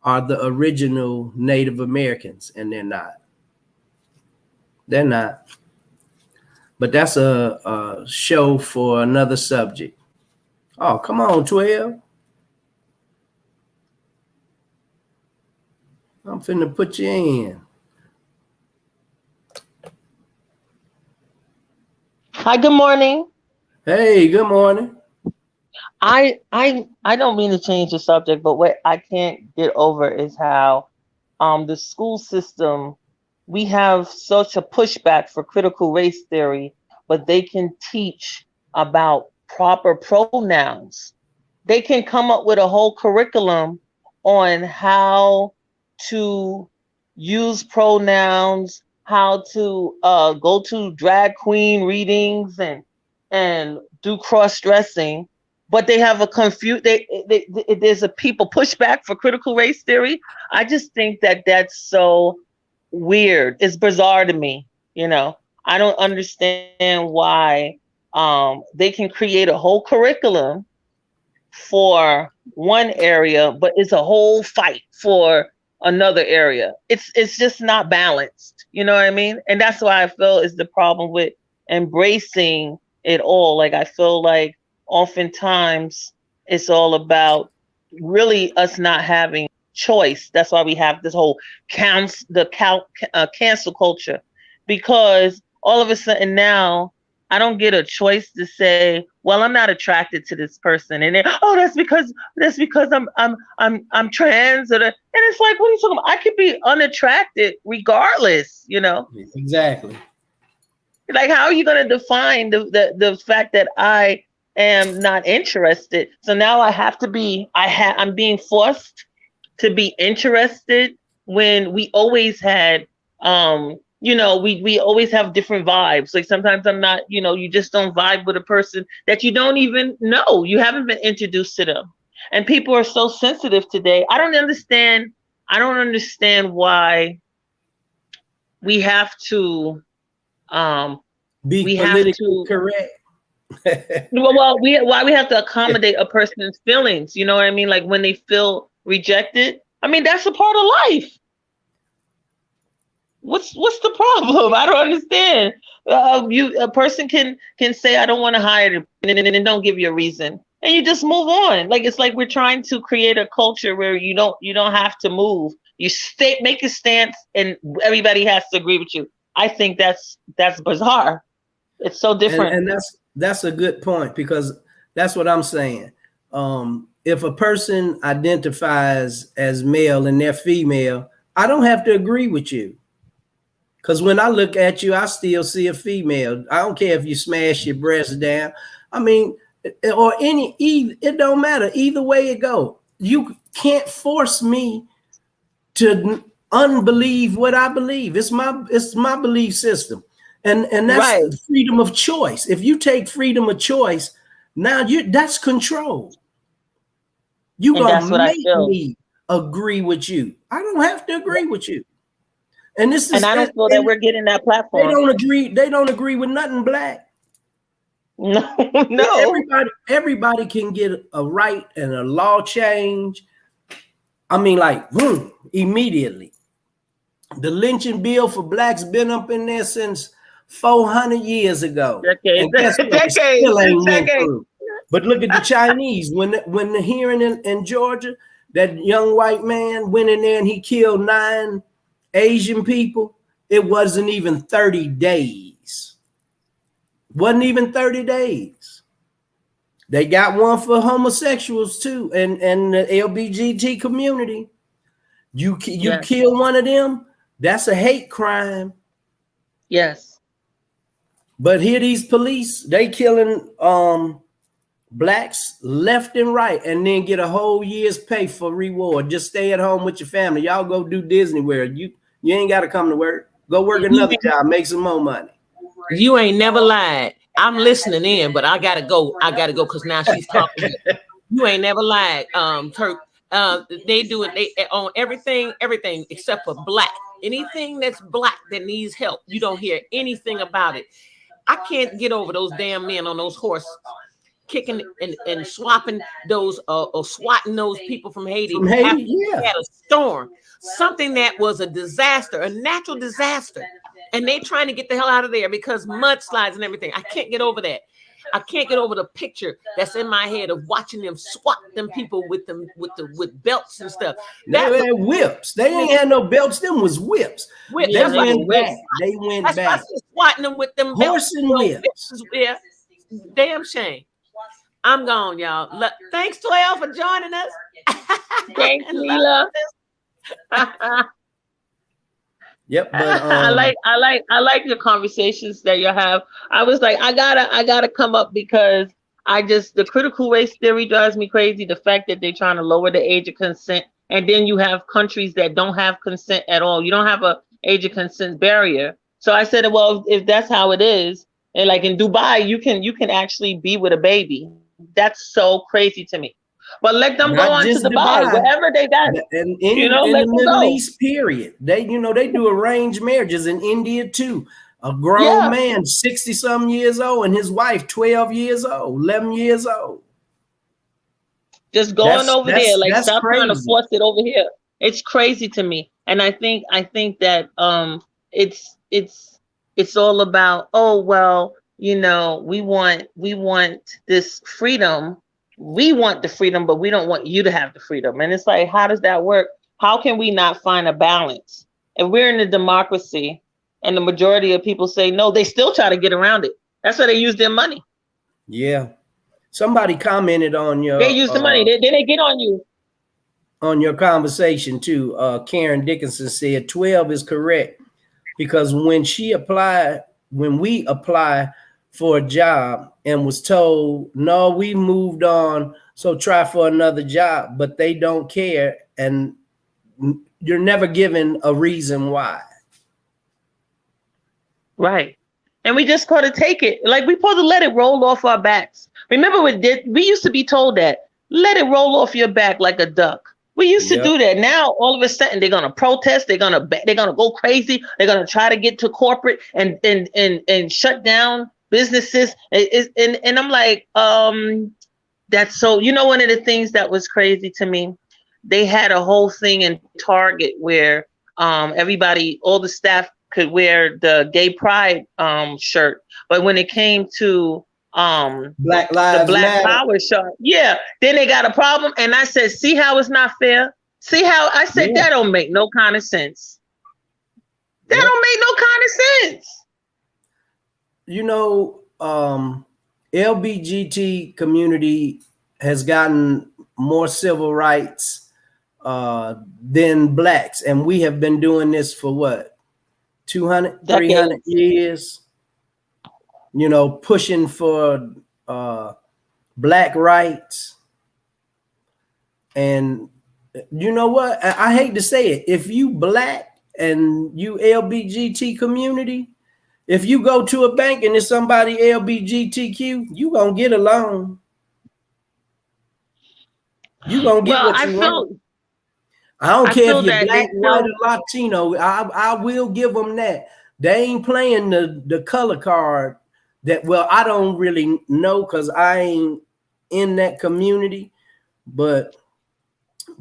are the original Native Americans, and they're not. They're not. But that's a show for another subject. Oh, come on, 12. I'm finna put you in. Hi, good morning. Hey, good morning. I don't mean to change the subject, but what I can't get over is how the school system, we have such a pushback for critical race theory, but they can teach about proper pronouns. They can come up with a whole curriculum on how to use pronouns, how to go to drag queen readings and do cross-dressing, but they have a there's a people pushback for critical race theory. I just think that that's so weird. It's bizarre to me. You know, I don't understand why they can create a whole curriculum for one area, but it's a whole fight for another area. It's just not balanced. You know what I mean? And that's why I feel is the problem with embracing it all. Like, I feel like oftentimes it's all about really us not having choice. That's why we have this whole cancel culture, because all of a sudden now I don't get a choice to say, well, I'm not attracted to this person, and then, oh, that's because I'm trans, and it's like, what are you talking about? I could be unattracted regardless, you know? Exactly. Like, how are you going to define the fact that I am not interested? So now I have to be, I'm being forced to be interested when we always had, you know, we always have different vibes. Like, sometimes I'm not, you know, you just don't vibe with a person that you don't even know. You haven't been introduced to them. And people are so sensitive today. I don't understand why we have to, be politically correct. Why we have to accommodate a person's feelings? You know what I mean? Like, when they feel rejected. I mean, that's a part of life. What's the problem? I don't understand. A person can say, I don't want to hire them, and then don't give you a reason, and you just move on. Like, it's like we're trying to create a culture where you don't have to move. You make a stance, and everybody has to agree with you. I think that's bizarre. It's so different. And that's a good point, because that's what I'm saying. If a person identifies as male and they're female, I don't have to agree with you. Because when I look at you, I still see a female. I don't care if you smash your breast down. I mean, or it don't matter. Either way it go. You can't force me to unbelieve what I believe. It's my belief system. And that's right. Freedom of choice. If you take freedom of choice, now that's control. You're gonna make me agree with you. I don't have to agree with you. And this is, And I don't feel that we're getting that platform. They don't agree with nothing black. No. Everybody can get a right and a law change. I mean, like, boom, immediately. The lynching bill for blacks been up in there since 400 years ago. And guess what? It still ain't went through. But look at the Chinese. When the hearing in Georgia, that young white man went in there and he killed 9 Asian people. It wasn't even 30 days. Wasn't even 30 days. They got one for homosexuals too, and the LGBT community. You kill one of them, that's a hate crime. Yes. But here these police, they killing blacks left and right, and then get a whole year's pay for reward. Just stay at home with your family. Y'all go do Disney World. You ain't got to come to work. Go work another job, make some more money. You ain't never lied. I'm listening in, but I gotta go. Because now she's talking. You ain't never lied, Turk. They do it. They on everything except for black. Anything that's black that needs help, you don't hear anything about it. I can't get over those damn men on those horses, kicking and swapping those or swatting those people from Haiti. From Haiti, yeah. Had a storm, something that was a disaster, a natural disaster, and they trying to get the hell out of there because mudslides and everything. I can't get over that. I can't get over the picture that's in my head of watching them swat them people with belts and stuff. They had whips. They ain't had no belts. Them was whips. They went back. They went back. Swatting them with them horse and whips. Yeah, damn shame. I'm gone, y'all. Thanks, 12, for joining us. Thanks, Leela. Yep, but I like the conversations that you have. I was like, I gotta come up because the critical race theory drives me crazy. The fact that they're trying to lower the age of consent, and then you have countries that don't have consent at all. You don't have a age of consent barrier. So I said, well, if that's how it is, and like in Dubai, you can actually be with a baby. That's so crazy to me. But let them go on to Dubai, wherever they got it. And in the Middle East, period. They do arranged marriages in India too. A grown man, 60-some years old, and his wife, 12 years old, 11 years old. Just going over there, like stop trying to force it over here. It's crazy to me. And I think that it's all about, oh well, we want this freedom. We want the freedom, but we don't want you to have the freedom. And it's like, how does that work? How can we not find a balance? If we're in a democracy and the majority of people say no, they still try to get around it. That's why they use their money. Yeah. Somebody commented on your... They use the money. Then they get on you. On your conversation too. Karen Dickinson said 12 is correct because when we apply for a job and was told, no, we moved on, so try for another job, but they don't care, and you're never given a reason why. Right. And we just got to take it. Like, we supposed to let it roll off our backs. Remember, we used to be told that, let it roll off your back like a duck. We used to do that. Now, all of a sudden, they're going to protest. They're going to go crazy. They're going to try to get to corporate and shut down businesses. And I'm like, that's so, one of the things that was crazy to me, they had a whole thing in Target where everybody, all the staff could wear the gay pride shirt. But when it came to Black Lives Matter Power shirt, then they got a problem. And I said, see how it's not fair? See how I said that don't make no kind of sense. That don't make no kind of sense. LGBT community has gotten more civil rights than blacks, and we have been doing this for what, 200, 300 years, pushing for black rights. And you know what? I hate to say it. If you black and you LGBT community, if you go to a bank and there's somebody LGBTQ, you gonna get a loan. You gonna get what you want. I don't I care feel if you're that black, they white, feel or Latino. I will give them that. They ain't playing the color card. That well, I don't really know because I ain't in that community. But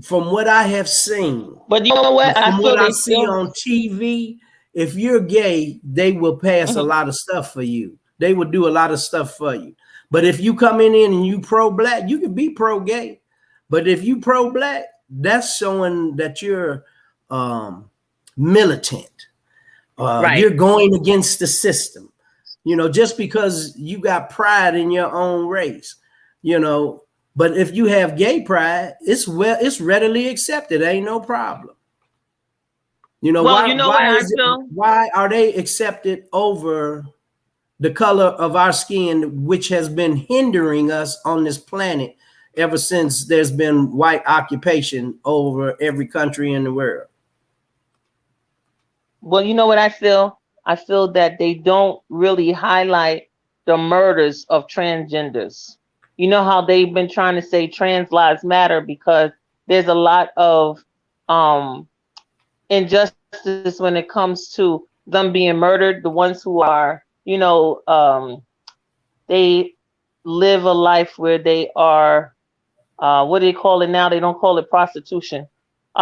from what I have seen, but you know what? I from feel what I they see still on TV, if you're gay, they will pass a Mhm. lot of stuff for you. They will do a lot of stuff for you. But if you come in and you pro-black, you can be pro-gay. But if you pro-black, that's showing that you're militant. right. You're going against the system. You know, just because you got pride in your own race, you know. But if you have gay pride, it's readily accepted. Ain't no problem. You know, Well, you know what I feel? why are they accepted over the color of our skin, which has been hindering us on this planet ever since there's been white occupation over every country in the world? Well, you know what I feel? I feel that they don't really highlight the murders of transgenders. You know how they've been trying to say trans lives matter because there's a lot of um injustice when it comes to them being murdered. The ones who are, they live a life where they are, what do they call it now? They don't call it prostitution.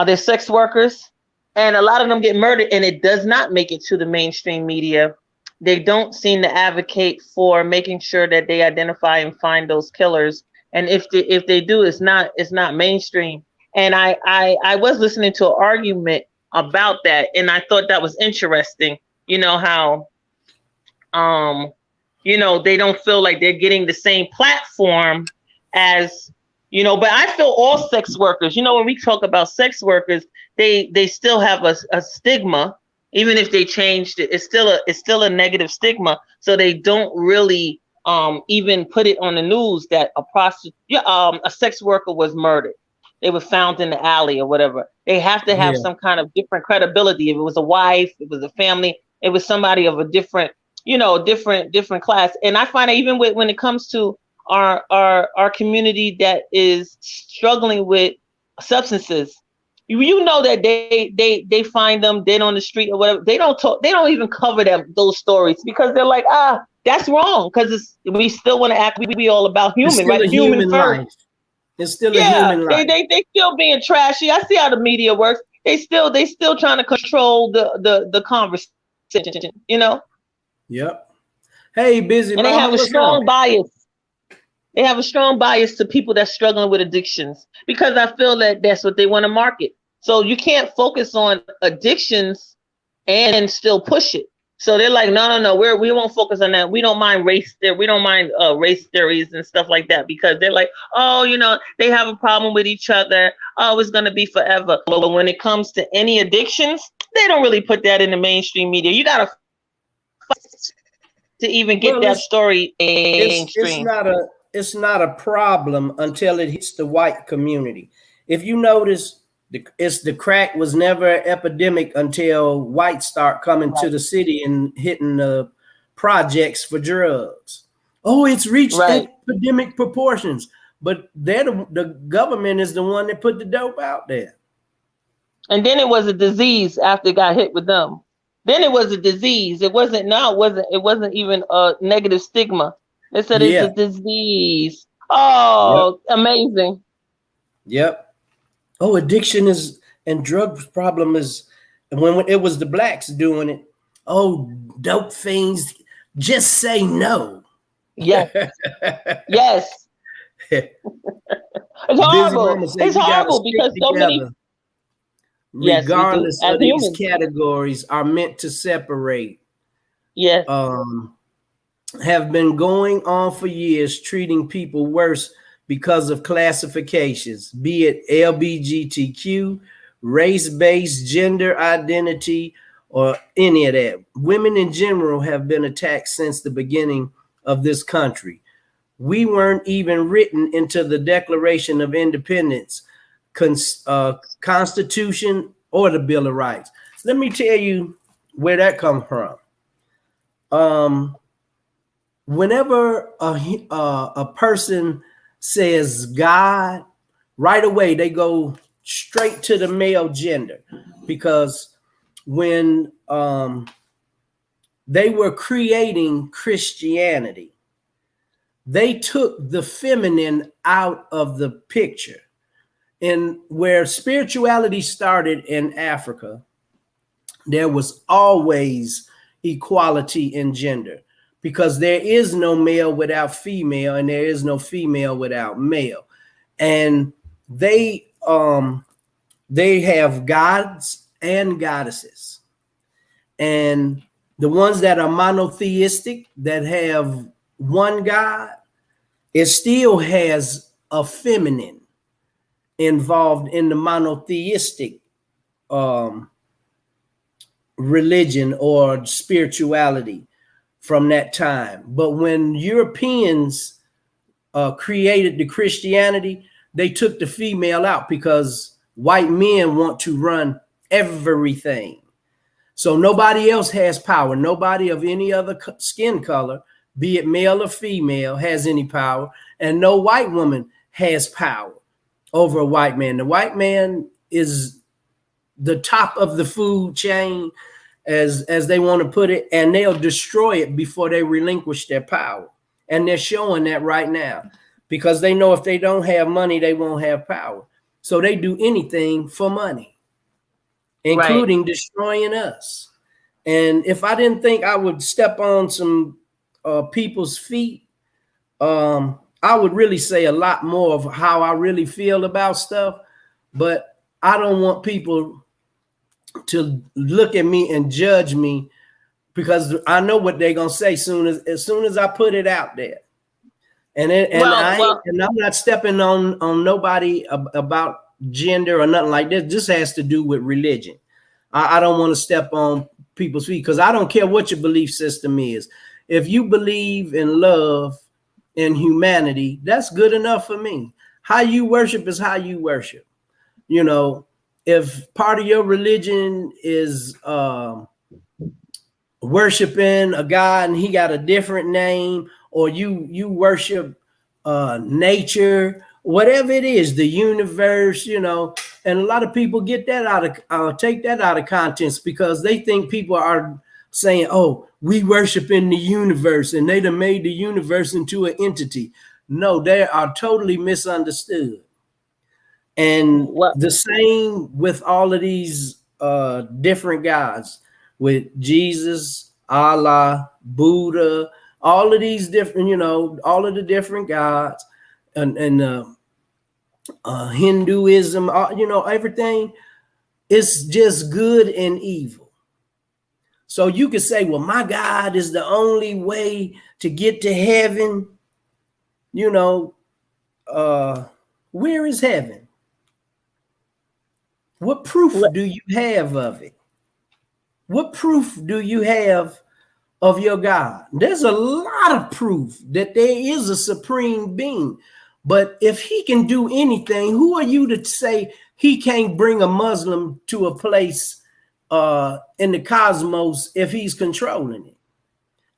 They're sex workers, and a lot of them get murdered, and it does not make it to the mainstream media. They don't seem to advocate for making sure that they identify and find those killers. And if they do, it's not mainstream. And I was listening to an argument about that, and I thought that was interesting. You know how they don't feel like they're getting the same platform as, but I feel all sex workers, when we talk about sex workers, they still have a stigma. Even if they changed it, it's still a negative stigma. So they don't really even put it on the news that a sex worker was murdered. They were found in the alley or whatever. They have to have some kind of different credibility. If it was a wife, it was a family, it was somebody of a different different class. And I find that even when it comes to our community that is struggling with substances, that they find them dead on the street or whatever. They don't even cover those stories because they're like, that's wrong, because we still want to act we all about It's human, still right? a Human human first. life. It's still a Yeah, human life. they still being trashy. I see how the media works. They still trying to control the conversation, Yep. Hey, busy And they mama, have a what's on? strong bias. They have a strong bias to people that's struggling with addictions because I feel that that's what they want to market. So you can't focus on addictions and still push it. So they're like, no, we won't focus on that. We don't mind race there. We don't mind race theories and stuff like that because they're like, they have a problem with each other. Oh, it's gonna be forever. But when it comes to any addictions, they don't really put that in the mainstream media. You gotta to even get that story mainstream. It's not a problem until it hits the white community. If you notice, the crack was never an epidemic until whites start coming to the city and hitting the projects for drugs. Oh, it's reached epidemic proportions, but the government is the one that put the dope out there. And then it was a disease after it got hit with them. Then it was a disease. It wasn't even a negative stigma. They said it's a disease. Oh, amazing. Yep. Oh, addiction and drug problem is, when it was the blacks doing it. Oh, dope fiends, just say no. Yes. Yes. It's horrible. It's horrible because so many. Regardless of these categories are meant to separate. Yes. Have been going on for years, treating people worse because of classifications, be it LGBTQ, race-based, gender identity, or any of that. Women in general have been attacked since the beginning of this country. We weren't even written into the Declaration of Independence, Constitution, or the Bill of Rights. Let me tell you where that comes from. Whenever a person says God, right away they go straight to the male gender, because when they were creating Christianity, they took the feminine out of the picture. And where spirituality started in Africa, there was always equality in gender, because there is no male without female, and there is no female without male. And they have gods and goddesses. And the ones that are monotheistic, that have one God, it still has a feminine involved in the monotheistic religion or spirituality from that time. But when Europeans created the Christianity, they took the female out, because white men want to run everything. So nobody else has power. Nobody of any other skin color, be it male or female, has any power. And no white woman has power over a white man. The white man is the top of the food chain, as they want to put it, and they'll destroy it before they relinquish their power. And they're showing that right now, because they know if they don't have money, they won't have power. So they do anything for money, including destroying us. And if I didn't think I would step on some people's feet, I would really say a lot more of how I really feel about stuff. But I don't want people to look at me and judge me, because I know what they're gonna say as soon as I put it out there. And I'm not stepping on nobody about gender or nothing like that. This has to do with religion. I don't want to step on people's feet, because I don't care what your belief system is. If you believe in love and humanity, that's good enough for me. How you worship is how you worship. You know, if part of your religion is worshiping a God and he got a different name, or you worship nature, whatever it is, the universe, you know, and a lot of people get that out of take that out of context, because they think people are saying, oh, we worship in the universe, and they done made the universe into an entity. No, they are totally misunderstood. And the same with all of these different gods, with Jesus, Allah, Buddha, all of these different, you know, all of the different gods, and Hinduism, you know, everything is just good and evil. So you could say, well, my God is the only way to get to heaven. You know, where is heaven? What proof do you have of it? What proof do you have of your God? There's a lot of proof that there is a supreme being. But if he can do anything, who are you to say he can't bring a Muslim to a place in the cosmos if he's controlling it?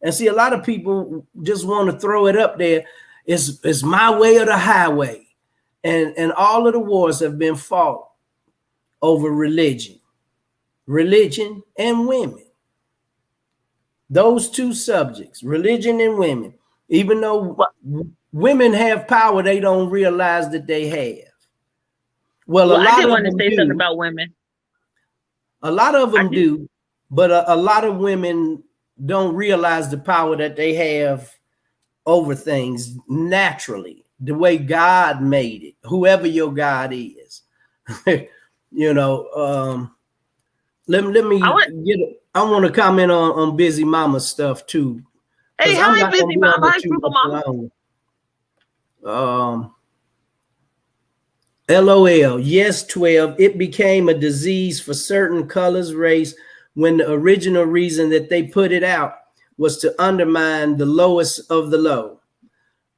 And see, a lot of people just want to throw it up there. It's my way or the highway. And all of the wars have been fought over religion and women. Those two subjects, religion and women. Even though women have power, they don't realize that they have. Well, I did want to say something about women. A lot of them do, but a lot of women don't realize the power that they have over things naturally, the way God made it, whoever your God is. You know, let me I want to comment on Busy Mama stuff too. Hey, hi, Busy Mama. Hi, Frugal Mama. LOL. Yes, 12. It became a disease for certain colors, race, when the original reason that they put it out was to undermine the lowest of the low.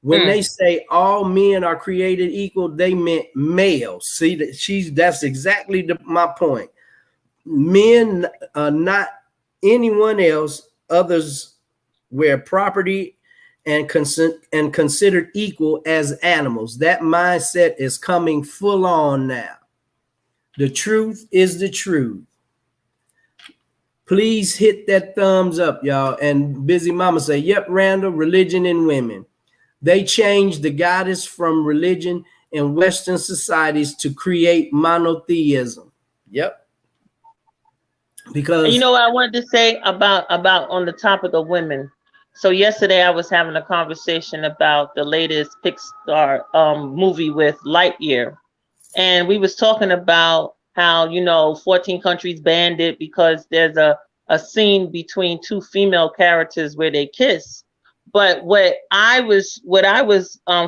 When they say all men are created equal, they meant male. See, that's exactly my point. Men are not anyone else. Others were property and considered equal as animals. That mindset is coming full on now. The truth is the truth. Please hit that thumbs up, y'all. And Busy Mama say, yep, Randall, religion and women. They changed the goddess from religion in Western societies to create monotheism. Yep. Because you know what I wanted to say about on the topic of women. So yesterday I was having a conversation about the latest Pixar movie with Lightyear. And we was talking about how, 14 countries banned it because there's a scene between two female characters where they kiss. But what I was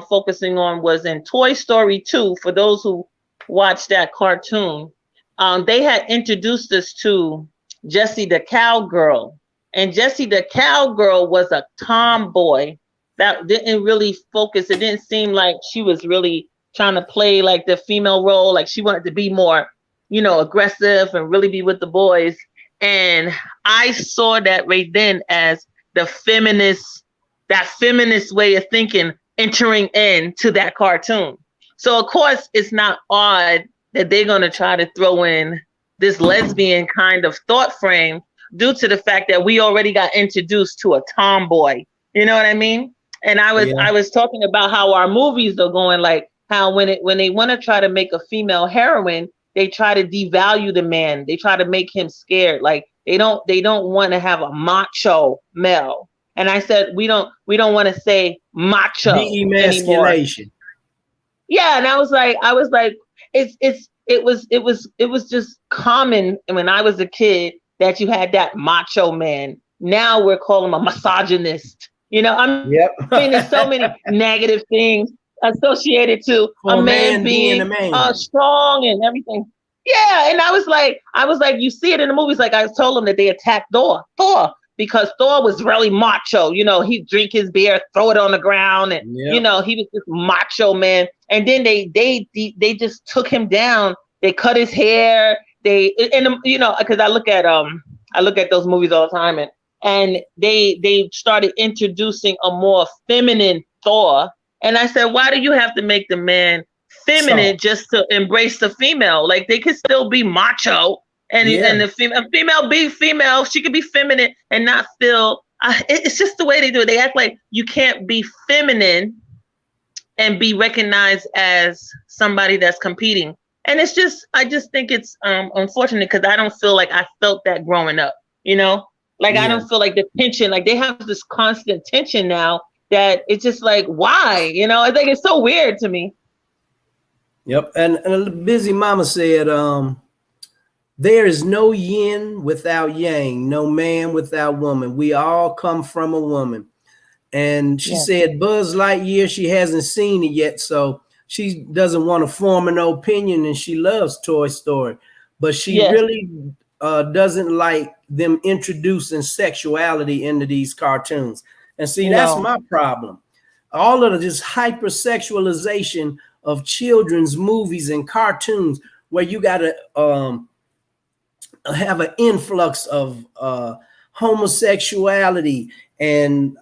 focusing on was in Toy Story 2, for those who watched that cartoon, they had introduced us to Jessie the Cowgirl. And Jessie the Cowgirl was a tomboy that didn't really focus. It didn't seem like she was really trying to play like the female role. Like she wanted to be more, aggressive and really be with the boys. And I saw that right then as that feminist way of thinking entering into that cartoon. So of course it's not odd that they're going to try to throw in this lesbian kind of thought frame due to the fact that we already got introduced to a tomboy. You know what I mean? And I was talking about how our movies are going, like how when they want to try to make a female heroine, they try to devalue the man. They try to make him scared. Like they don't want to have a macho male. And I said we don't want to say macho de-emasculation. Yeah, and I was like it was just common when I was a kid that you had that macho man. Now we're calling him a misogynist. I mean, there's so many negative things associated to a man being strong and everything. Yeah, and I was like, you see it in the movies. Like I told them that they attacked Thor, because Thor was really macho. He'd drink his beer, throw it on the ground, and he was this macho man. And then they just took him down. They cut his hair. Because I look at those movies all the time, and they started introducing a more feminine Thor. And I said, why do you have to make the man feminine just to embrace the female? Like they could still be macho, and the female be female. She could be feminine and not feel. It's just the way they do it. They act like you can't be feminine and be recognized as somebody that's competing. And I just think it's unfortunate because I don't feel like I felt that growing up. I don't feel like the tension. Like they have this constant tension now that it's just like, why? I think it's so weird to me. Yep. And Busy Mama said, there is no yin without yang, no man without woman. We all come from a woman. And she said Buzz Lightyear, she hasn't seen it yet, so she doesn't want to form an opinion, and she loves Toy Story. But she really doesn't like them introducing sexuality into these cartoons. And see, that's my problem. All of this hypersexualization of children's movies and cartoons where you got to have an influx of homosexuality and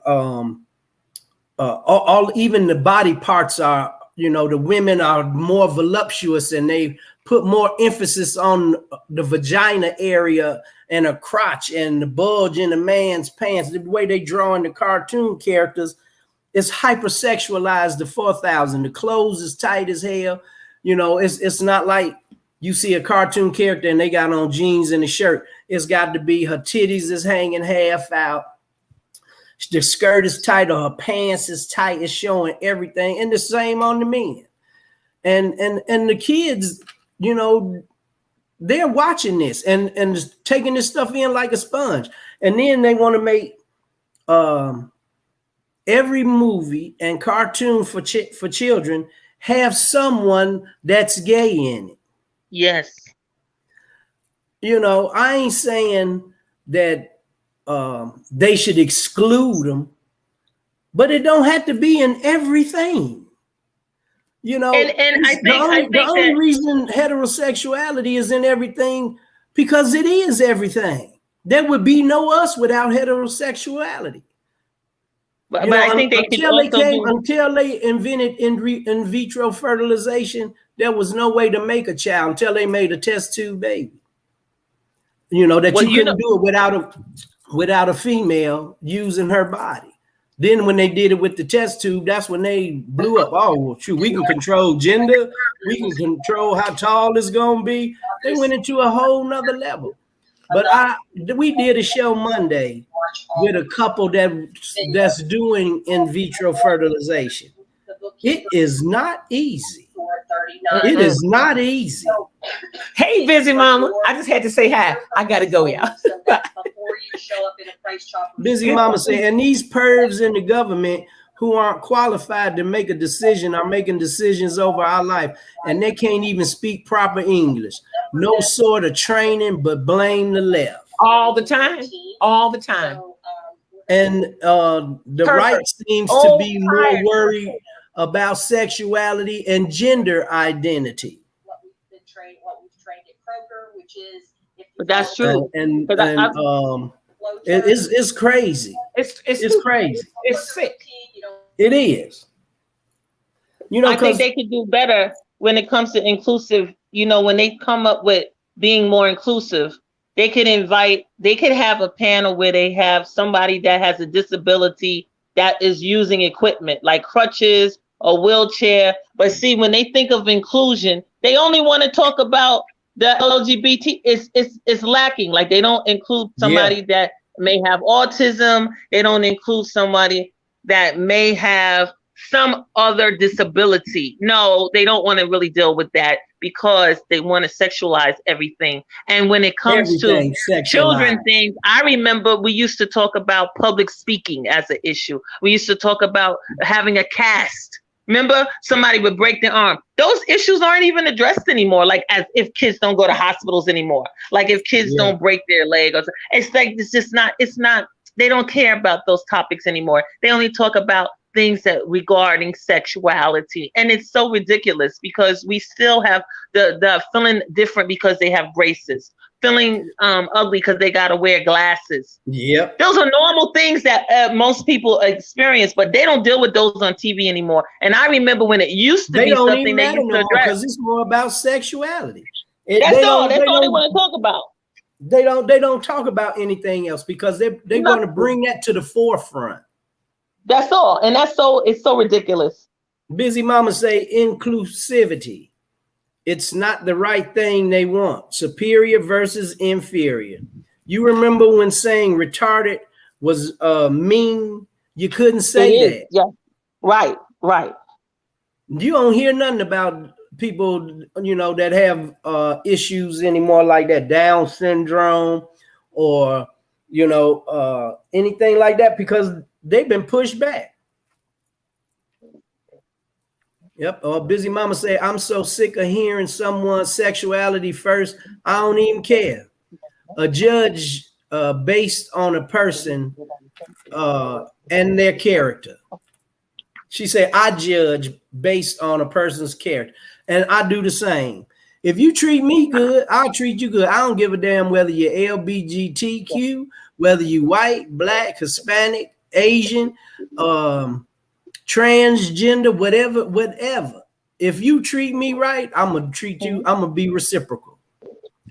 even the body parts are, the women are more voluptuous and they put more emphasis on the vagina area and a crotch and the bulge in the man's pants. The way they draw in the cartoon characters is hypersexualized to 4,000. The clothes is tight as hell. It's not like you see a cartoon character and they got on jeans and a shirt. It's got to be her titties is hanging half out. The skirt is tight or her pants is tight. It's showing everything. And the same on the men. And the kids, they're watching this and taking this stuff in like a sponge. And then they want to make every movie and cartoon for children have someone that's gay in it. Yes. I ain't saying that they should exclude them, but it don't have to be in everything. And I think the only reason heterosexuality is in everything because it is everything. There would be no us without heterosexuality. But I think they until they invented in vitro fertilization, there was no way to make a child until they made a test tube baby. You know, that you couldn't do it without a female using her body. Then when they did it with the test tube, that's when they blew up. Oh, shoot, we can control gender. We can control how tall it's going to be. They went into a whole nother level. But we did a show Monday with a couple that's doing in vitro fertilization. It is not easy. It is not easy. Hey, busy mama. I just had to say hi. I got to go, y'all. Busy mama say, and these pervs in the government who aren't qualified to make a decision are making decisions over our life, and they can't even speak proper English. No sort of training, but blame the left. All the time. All the time. And the right seems to be more worried about sexuality and gender identity. What we've trained at Kroger, which is, but that's true. It's crazy. It's crazy. It's sick. It is. You know, I think they could do better when it comes to inclusive. You know, when they come up with being more inclusive, they could have a panel where they have somebody that has a disability that is using equipment like crutches or wheelchair. But see, when they think of inclusion, they only want to talk about the LGBT. It's lacking. Like they don't include somebody that may have autism. They don't include somebody that may have some other disability. No, they don't want to really deal with that because they want to sexualize everything. And when it comes to children things, I remember we used to talk about public speaking as an issue. We used to talk about having a cast. Remember, somebody would break their arm. Those issues aren't even addressed anymore. Like as if kids don't go to hospitals anymore. Like if kids don't break their leg. It's like, it's not, they don't care about those topics anymore. They only talk about things that regarding sexuality. And it's so ridiculous because we still have the feeling different because they have braces, feeling ugly because they got to wear glasses. Yep. Those are normal things that most people experience, but they don't deal with those on TV anymore. And I remember when it used to be something they used to address. Because it's more about sexuality. That's all they want to talk about. They don't talk about anything else because they're going to bring that to the forefront. That's all. And it's so ridiculous. Busy mama say inclusivity. It's not the right thing they want. Superior versus inferior. You remember when saying retarded was mean? You couldn't say that. Yeah. Right. You don't hear nothing about people, you know, that have issues anymore like that, Down syndrome or, you know, anything like that because they've been pushed back. Yep. Busy mama say, I'm so sick of hearing someone's sexuality first. I don't even care. A judge based on a person and their character. She said, I judge based on a person's character. And I do the same. If you treat me good, I'll treat you good. I don't give a damn whether you're LGBTQ, whether you white, black, Hispanic, Asian, transgender, whatever. If you treat me right, I'm gonna treat you, I'm gonna be reciprocal.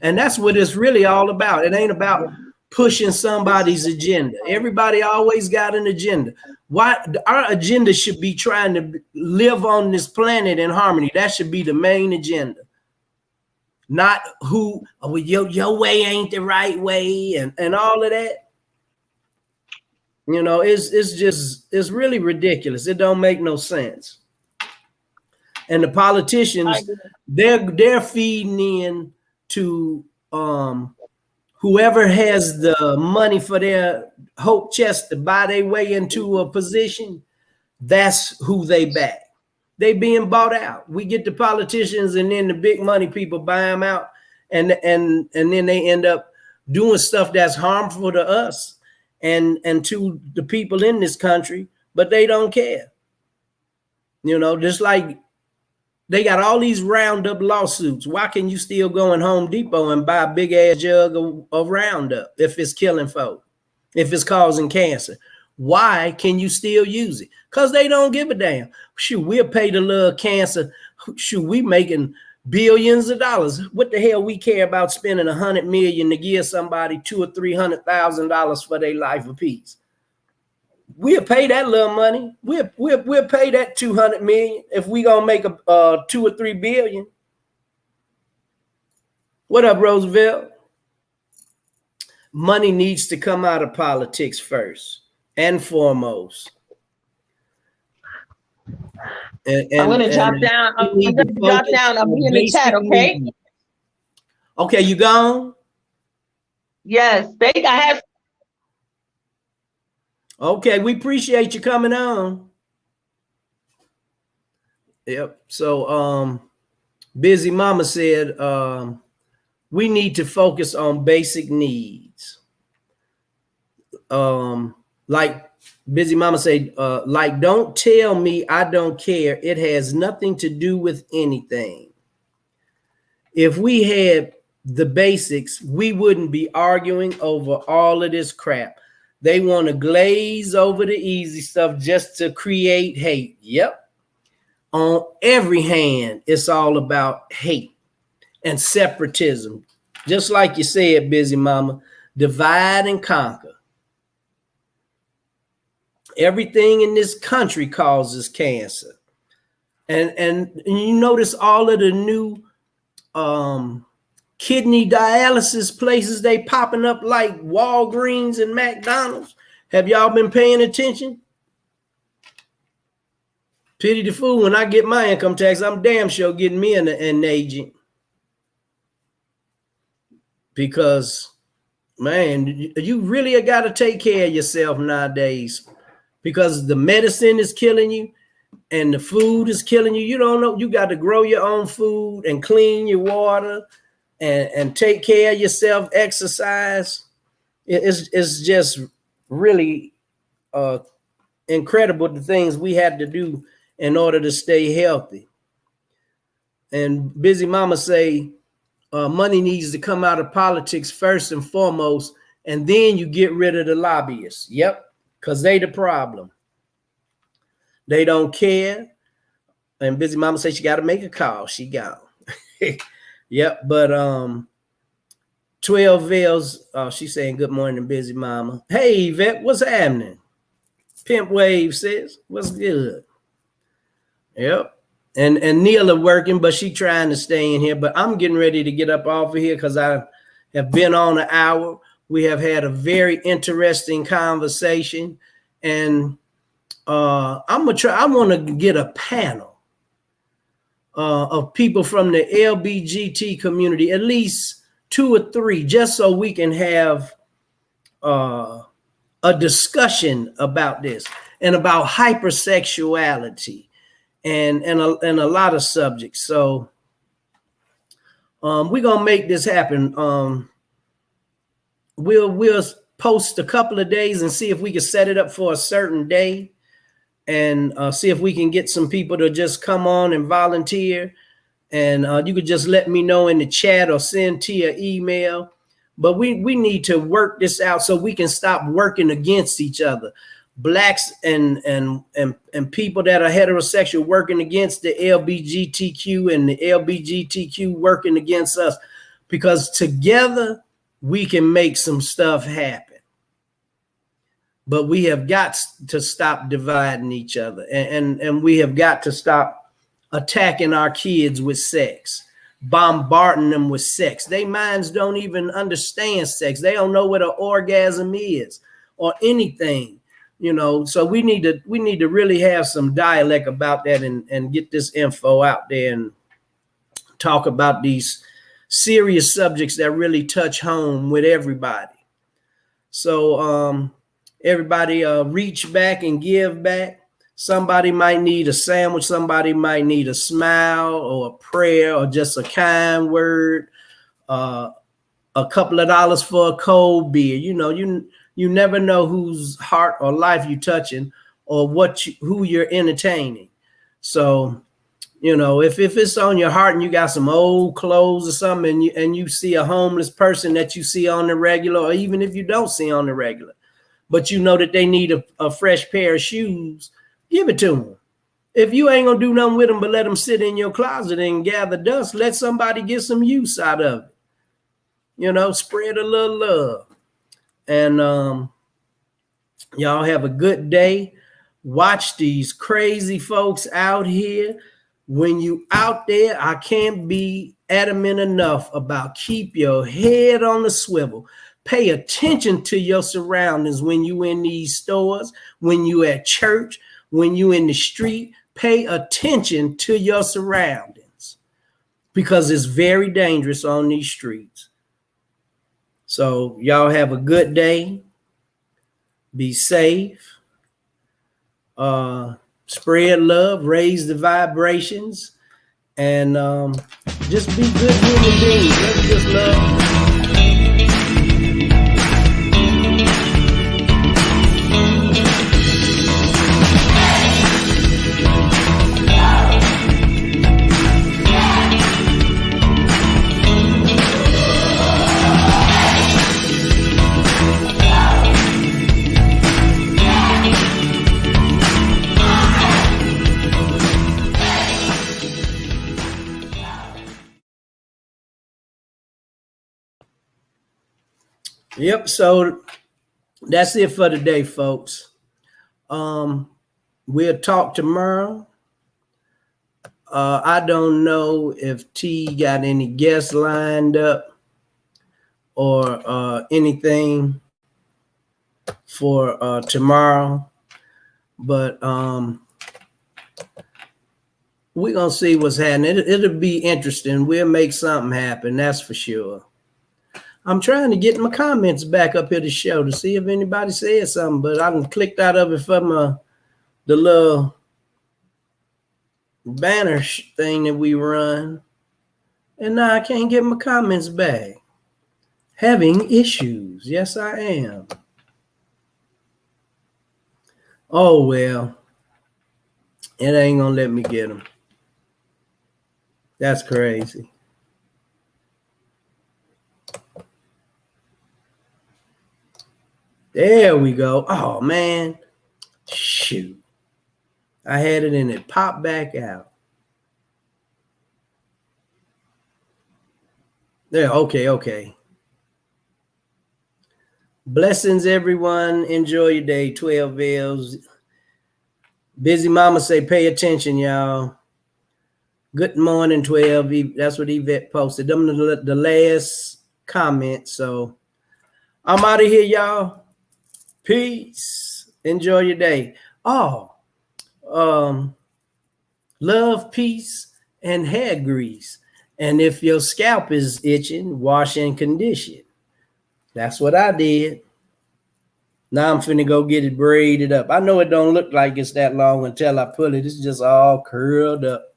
And that's what it's really all about. It ain't about pushing somebody's agenda. Everybody always got an agenda. Why our agenda should be trying to live on this planet in harmony. That should be the main agenda. Not who your way ain't the right way and all of that. You know, it's really ridiculous. It don't make no sense. And the politicians, they're feeding in to whoever has the money for their hope chest to buy their way into a position. That's who they back. They being bought out. We get the politicians and then the big money people buy them out, and then they end up doing stuff that's harmful to us and to the people in this country, but they don't care. You know, just like they got all these Roundup lawsuits. Why can you still go in Home Depot and buy a big ass jug of Roundup if it's killing folk, if it's causing cancer? Why can you still use it? Because they don't give a damn. Shoot, we'll pay the little cancer shoot, we making billions of dollars. What the hell we care about spending $100 million to give somebody $200,000 or $300,000 for their life apiece? We'll pay that little money. We'll pay that 200 million if we gonna make a 2 or 3 billion. What up, Roosevelt? Money needs to come out of politics first and foremost. I'm gonna drop down. I'm gonna drop down. I'm in the chat, okay? Needs. Okay, you gone? Yes, babe. I have. Okay, we appreciate you coming on. Yep. So Busy Mama said we need to focus on basic needs. Like Busy Mama said, like, don't tell me I don't care. It has nothing to do with anything. If we had the basics, we wouldn't be arguing over all of this crap. They want to glaze over the easy stuff just to create hate. Yep. On every hand, it's all about hate and separatism. Just like you said, Busy Mama, divide and conquer. Everything in this country causes cancer. And you notice all of the new kidney dialysis places, they popping up like Walgreens and McDonald's. Have y'all been paying attention? Pity the fool. When I get my income tax, I'm damn sure getting me an agent. Because, man, you really got to take care of yourself nowadays, because the medicine is killing you and the food is killing you. You don't know. You got to grow your own food and clean your water and take care of yourself, exercise. It's just really incredible the things we had to do in order to stay healthy. And Busy Mama say money needs to come out of politics first and foremost, and then you get rid of the lobbyists. Yep, because they the problem. They don't care. And Busy Mama say she got to make a call. She gone. Yep, but 12 Veils, she's saying good morning, Busy Mama. Hey, Yvette, what's happening? Pimp Wave says, what's good? Yep. And Neil are working, but she trying to stay in here. But I'm getting ready to get up off of here because I have been on an hour. We have had a very interesting conversation. And I want to get a panel of people from the LBGT community, at least 2 or 3, just so we can have a discussion about this and about hypersexuality and a lot of subjects. So we're gonna make this happen. We'll post a couple of days and see if we can set it up for a certain day, and see if we can get some people to just come on and volunteer. And you could just let me know in the chat or send to your email. But we need to work this out so we can stop working against each other. Blacks and people that are heterosexual working against the LBGTQ, and the LBGTQ working against us, because together we can make some stuff happen. But we have got to stop dividing each other, and we have got to stop attacking our kids with sex, bombarding them with sex. Their minds don't even understand sex. They don't know what an orgasm is or anything, you know. So we need to really have some dialect about that and get this info out there and talk about these serious subjects that really touch home with everybody. So everybody reach back and give back. Somebody might need a sandwich. Somebody might need a smile or a prayer or just a kind word, a couple of dollars for a cold beer. You know, you never know whose heart or life you're touching or who you're entertaining. So, you know, if it's on your heart and you got some old clothes or something, and you see a homeless person that you see on the regular, or even if you don't see on the regular, but you know that they need a fresh pair of shoes, give it to them. If you ain't gonna do nothing with them but let them sit in your closet and gather dust, let somebody get some use out of it. You know, spread a little love. And y'all have a good day. Watch these crazy folks out here. When you out there, I can't be adamant enough about keep your head on the swivel. Pay attention to your surroundings when you in these stores, when you at church, when you in the street. Pay attention to your surroundings because it's very dangerous on these streets. So y'all have a good day. Be safe. Spread love, raise the vibrations, and just be good human beings. Let's just love. Yep, so that's it for today, folks. We'll talk tomorrow. I don't know if T got any guests lined up or anything for tomorrow, but we're gonna see what's happening. It'll be interesting. We'll make something happen, that's for sure. I'm trying to get my comments back up here to show to see if anybody said something, but I clicked out of it from the little banner thing that we run, and now I can't get my comments back. Having issues. Yes, I am. Oh, well, it ain't gonna let me get them. That's crazy. There we go. Oh, man. Shoot. I had it and it popped back out. There. Okay. Blessings, everyone. Enjoy your day. 12 L's. Busy Mama say, pay attention, y'all. Good morning, 12. That's what Yvette posted. Them the last comment. So I'm out of here, y'all. Peace. Enjoy your day. Oh, love, peace, and hair grease. And if your scalp is itching, wash and condition. That's what I did. Now I'm finna go get it braided up. I know it don't look like it's that long until I pull it. It's just all curled up.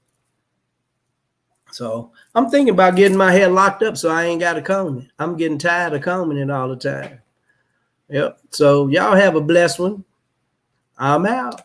So I'm thinking about getting my hair locked up so I ain't got to comb it. I'm getting tired of combing it all the time. Yep. So y'all have a blessed one. I'm out.